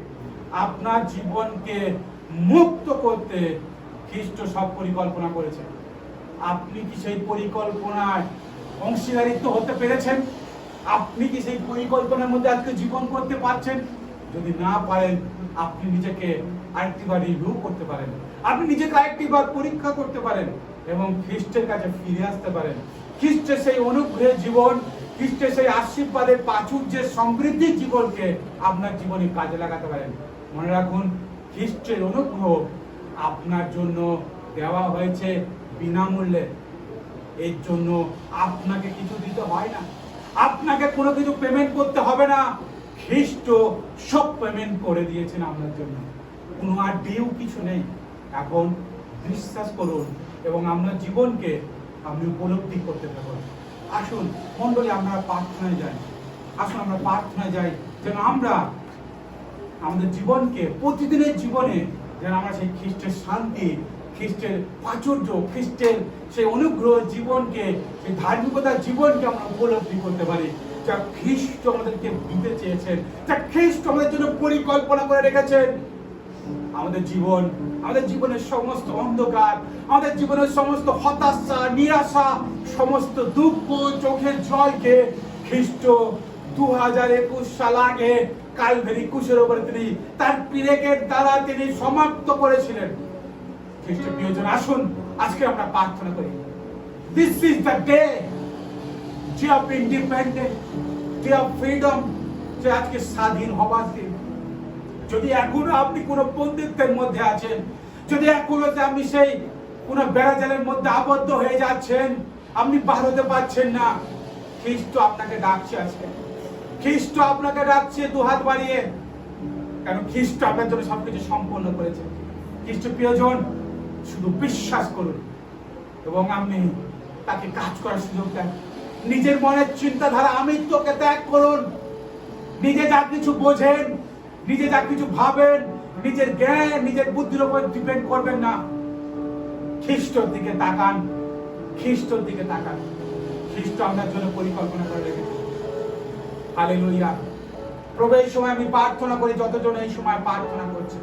আপনার জীবনকে মুক্ত করতে খ্রিস্ট সব পরিকল্পনা করেছেন। আপনি কি সেই পরিকল্পনায় অংশীদারিত্ব হতে পেরেছেন? আপনি কি সেই পরিকল্পনার মধ্যে আজকে জীবন করতে পারছেন? যদি না পারেন, আপনি নিজেকে আরেকটিবার রিভিউ করতে পারেন। আপনি নিজেকে আরেকটিবার পরীক্ষা করতে পারেন এবং খ্রিস্টের কাছে ফিরে আসতে পারেন। খ্রিস্টের সেই অনুগ্রহের জীবন, খ্রিস্টের সেই আশীর্বাদের প্রাচুর্যের সমৃদ্ধির জীবনকে আপনার জীবনে কাজে লাগাতে পারেন। মনে রাখুন, খ্রিস্টের অনুগ্রহ আপনার জন্য দেওয়া হয়েছে বিনামূল্যে। এর জন্য আপনাকে কিছু দিতে হয় না, আপনাকে কোনো কিছু পেমেন্ট করতে হবে না। খ্রিস্ট সব পেমেন্ট করে দিয়েছেন আপনার জন্য, কোনো আর ডিউ কিছু নেই। এখন বিশ্বাস করুন এবং আপনার জীবনকে আপনি উপলব্ধি করতে থাকুন। আসুন মণ্ডলী, আমরা প্রার্থনায় যাই। আসুন আমরা প্রার্থনায় যাই যেন আমরা আমাদের জীবনকে, প্রতিদিনের জীবনে যেন আমরা সেই খ্রিস্টের শান্তি, খ্রিস্টের প্রাচুর্য, খ্রিস্টের সেই অনুগ্রহ জীবনকে, সেই ধার্মিকতার জীবনকে আমরা উপলব্ধি করতে পারি, যা খ্রিস্ট আমাদেরকে দিতে চেয়েছেন, যা খ্রিস্ট আমাদের জন্য পরিকল্পনা করে রেখেছেন। আমাদের জীবন, আমাদের জীবনের সমস্ত অন্ধকার, আমাদের জীবনের সমস্ত হতাশা, নিরাশা, সমস্ত দুঃখ, চোখের জলকে খ্রিস্ট 2021 সাল আগে কালভারি ক্রুশের উপরে তিনি তার পিরেকের দ্বারা তিনি সমাপ্ত করেছিলেন। খ্রিস্টের প্রিয়জন, আসুন আজকে আমরা প্রার্থনা করি। This is the day, day of independence, day of freedom, যে আজকে স্বাধীন হবার দিন। যদি এখনো আপনি কোনো বন্দিত্বের মধ্যে আছেন, যদি এখনো আপনি সেই কোনো বেড়াজালের মধ্যে আবদ্ধ হয়ে যাচ্ছেন, আপনি বার হতে পারছেন না, খ্রিস্ট আপনাকে ডাকছে আজকে। খ্রিস্ট আপনাকে ডাকছে দুহাত বাড়িয়ে, কারণ খ্রিস্ট আপনার জন্য সবকিছু সম্পন্ন করেছে। খ্রিস্ট প্রিয়জন, শুধু বিশ্বাস করুন এবং আপনি তাকে কাজ করার সুযোগ দেন। নিজের মনের চিন্তাধারা আমিত্বকে ত্যাগ করুন। নিজে যা কিছু বোঝেন, নিজে যা কিছু ভাবেন, নিজের জ্ঞান, নিজের বুদ্ধির উপর ডিপেন্ড করবেন না। খ্রিস্টর দিকে তাকান, খ্রিস্টর দিকে তাকান। খ্রিস্ট আপনার জন্য পরিকল্পনা করে রেখেছে। হালেলুয়া। প্রভু, এই সময় আমি প্রার্থনা করি, যতজন এই সময় প্রার্থনা করছে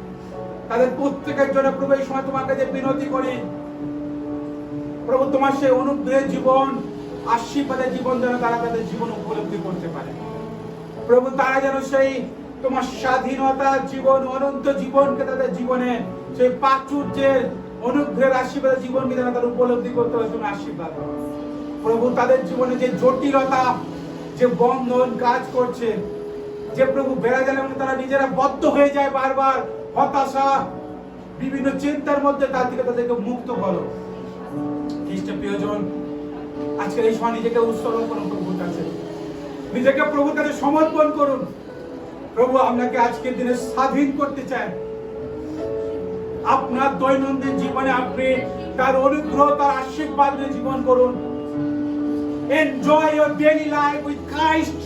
তাদের প্রত্যেকের জন্য প্রভু এই সময় তোমার কাছে বিনতি করি। প্রভু, তোমার সেই অনুগ্রহের জীবন, আশীর্বাদের জীবন যেন তারা তাদের জীবন উপলব্ধি করতে পারে। প্রভু, তারা যেন সেই তোমার স্বাধীনতার জীবন, অনন্ত জীবনকে তাদের জীবনে, সেই প্রাচুর্যের অনুগ্রহের আশীর্বাদের জীবনকে যেন তারা উপলব্ধি করতে পারে। তুমি আশীর্বাদ প্রভু, তাদের জীবনে যে জটিলতা, যে বন্ধন কাজ করছে, যে প্রভু বেড়াজালের মধ্যে তারা নিজেরা বদ্ধ হয়ে যায়, বারবার হতাশা, বিভিন্ন চিন্তার মধ্যে, তার থেকে তাদেরকে মুক্ত করো। খ্রিস্ট প্রিয়জন, আজকে এই সময় নিজেকে উৎসর্গ করুন প্রভুর কাছে, নিজেকে প্রভুর কাছে সমর্পণ করুন। প্রভু আপনাকে আজকের দিনে স্বাধীন করতে চান। আপনার দৈনন্দিন জীবনে আপনি তার অনুগ্রহ, তার আশীর্বাদ নিয়ে জীবন করুন। Enjoy your daily life with Christ.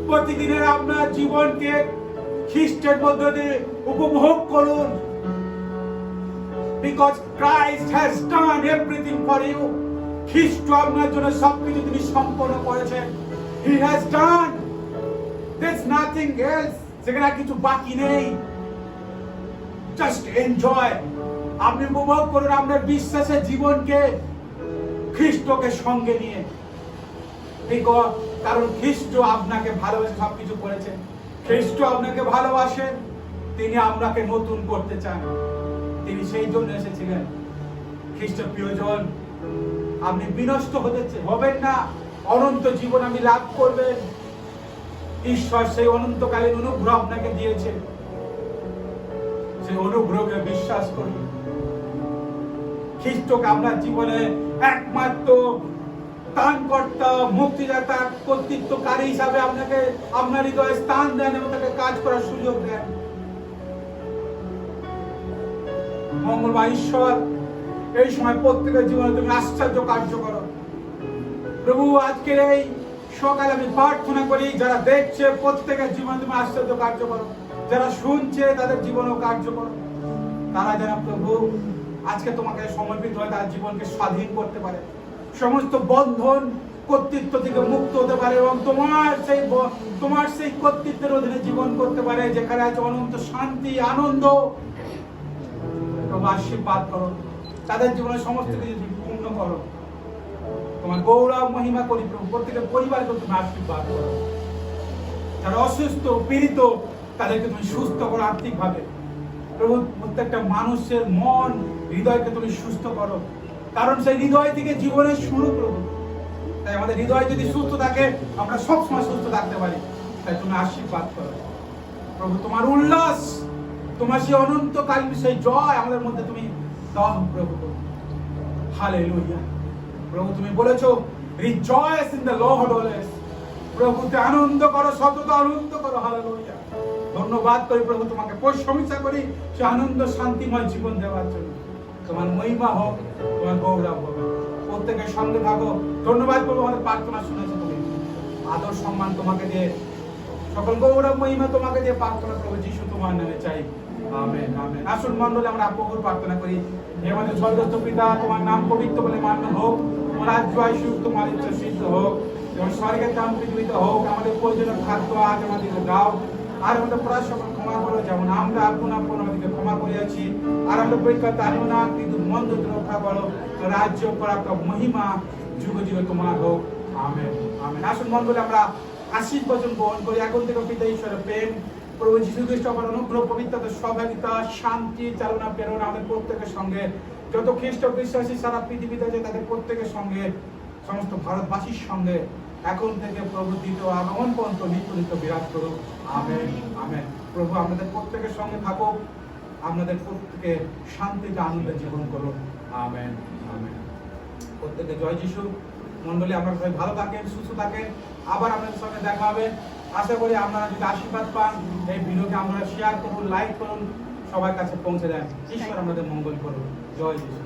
প্রতিদিনের আপনার জীবনকে খ্রিস্টের মধ্যে দিয়ে উপভোগ করুন। Because Christ has done everything for you. খ্রিস্ট আপনার জন্য সবকিছু তিনি সম্পন্ন করেছেন। He has done, there's nothing else, যেখানে কিছু বাকি নেই। Just enjoy. আপনি উপভোগ করুন আপনার বিশ্বাসের জীবনকে, খ্রিস্টকে সঙ্গে নিয়ে। কারণ খ্রিস্ট আপনাকে ভালোবেসে সবকিছু করেছেন। খ্রিস্ট আপনাকে ভালোবাসেন, তিনি আপনাকে নতুন করতে চান, তিনি সেই জন্য এসেছিলেন। খ্রিস্ট প্রিয়জন, আপনি বিনষ্ট হবেন না, অনন্ত জীবন আপনি লাভ করবেন। ঈশ্বর সেই অনন্তকালীন অনুগ্রহ আপনাকে দিয়েছে, সেই অনুগ্রহকে বিশ্বাস করুন। খ্রিস্টকে আপনার জীবনে একমাত্র ত্রাণকর্তা, মুক্তিদাতা, কর্তৃত্বকারী হিসাবে আপনাকে আপনার হৃদয়ে স্থান দেন এবং তাকে কাজ করার সুযোগ দেন। মঙ্গলময় ঈশ্বর, এই সময় প্রত্যেকের জীবনে তুমি আশ্চর্য কার্য করো। প্রভু, আজকের এই সকালে আমি প্রার্থনা করি, যারা দেখছে প্রত্যেকের জীবনে তুমি আশ্চর্য কার্য করো, যারা শুনছে তাদের জীবনেও কার্য করো। তারা যেন প্রভু আজকে তোমাকে সমর্পিত হয়ে তার জীবনকে স্বাধীন করতে পারে, সমস্ত বন্ধন, কর্তৃত্ব থেকে মুক্ত হতে পারে এবং তোমার সেই কর্তৃত্বের অধীনে জীবন করতে পারে, যেখানে আছে অনন্ত শান্তি, আনন্দ। আশীর্বাদ করো, তাদের জীবনে সমস্ত কিছু পূর্ণ করো। তোমার গৌরব মহিমা করি প্রভু। প্রত্যেকের পরিবারকে তুমি আশীর্বাদ করো। যারা অসুস্থ, পীড়িত, তাদেরকে তুমি সুস্থ করো আর্থিকভাবে। প্রভু প্রত্যেকটা মানুষের মন হৃদয়কে তুমি সুস্থ করো, কারণ সেই হৃদয় থেকে জীবনের শুরু প্রভু। তাই আমাদের হৃদয় যদি সুস্থ থাকে আমরা সবসময় সুস্থ থাকতে পারি। তাই তুমি আশীর্বাদ করো প্রভু, তোমার উল্লাস, তোমার সেই অনন্তকালীন সেই জয় আমাদের মধ্যে তুমি দাও প্রভু। হালেলুয়া প্রভু, তুমি বলেছো rejoice in the lord always. প্রভুতে আনন্দ করো, সতত আনন্দ করো। হালেলুয়া, ধন্যবাদ করি প্রভু, তোমাকে প্রশংসা করি সে আনন্দ শান্তিময় জীবন দেওয়ার জন্য। তোমার মহিমা হোক, তোমার গৌরব হোক। প্রত্যেকের সঙ্গে থাকো। ধন্যবাদ করবো, আমাদের প্রার্থনা শুনেছো তুমি। আদর সম্মান তোমাকে দিয়ে, সকল গৌরব মহিমা তোমাকে দিয়ে প্রার্থনা করবো যিশু তোমার নামে চাই, আমেন আমেন। আসুন মণ্ডলে আমরা প্রভুর প্রার্থনা করি। হে আমাদের স্বর্গস্থ পিতা, তোমার নাম পবিত্র বলে মান্য হোক, তোমার রাজ্য আসুক, তোমার ইচ্ছা সিদ্ধ হোক, তোমার স্বর্গের দাম পৃথিবীতে হোক। আমাদের প্রয়োজনীয় খাদ্য আজ আমাদেরকে দাও, আর আমাদের অপরাধ সকল ক্ষমা করো যেমন আমরা আপন আমাদেরকে ক্ষমা করিয়াছি। আর আমাদের পরীক্ষা আনিও না, কিন্তু মন্দ রক্ষা করো। রাজ্য পরাক্রম মহিমা যুগে যুগে তোমার হোক, আমেন আমেন। আসুন মণ্ডলে আমরা আশীর্বচন গ্রহণ করি। এখন থেকে পিতা ঈশ্বরের প্রেম, প্রভু যীশু খ্রিস্ট আমার অনুগ্রহ, পবিত্রতা, সহভাগিতা, শান্তি, চালনা প্রেরণা আমাদের প্রত্যেকের সঙ্গে, যত খ্রিস্ট বিশ্বাসী সারা পৃথিবীতে আছে তাদের প্রত্যেকের সঙ্গে, সমস্ত ভারতবাসীর সঙ্গে এখন থেকে প্রভু দ্বিতীয় আগমন পর্যন্ত নিত্য নিত্য বিরাজ করুক, আমেন আমেন। প্রভু আমাদের প্রত্যেকের সঙ্গে থাকো, আপনাদের প্রত্যেকে শান্তিতে আনন্দে জীবন করুন, আমেন আমেন। প্রত্যেকে জয় যিশু। মণ্ডলী আপনারা সবাই ভালো থাকেন, সুস্থ থাকেন। আবার আপনাদের সঙ্গে দেখা হবে। আশা করি আপনারা যদি আশীর্বাদ পান, এই ভিডিওকে আপনারা শেয়ার করুন, লাইক করুন, সবার কাছে পৌঁছে দেন। ঈশ্বর আমাদের মঙ্গল করুন। জয় যিশু।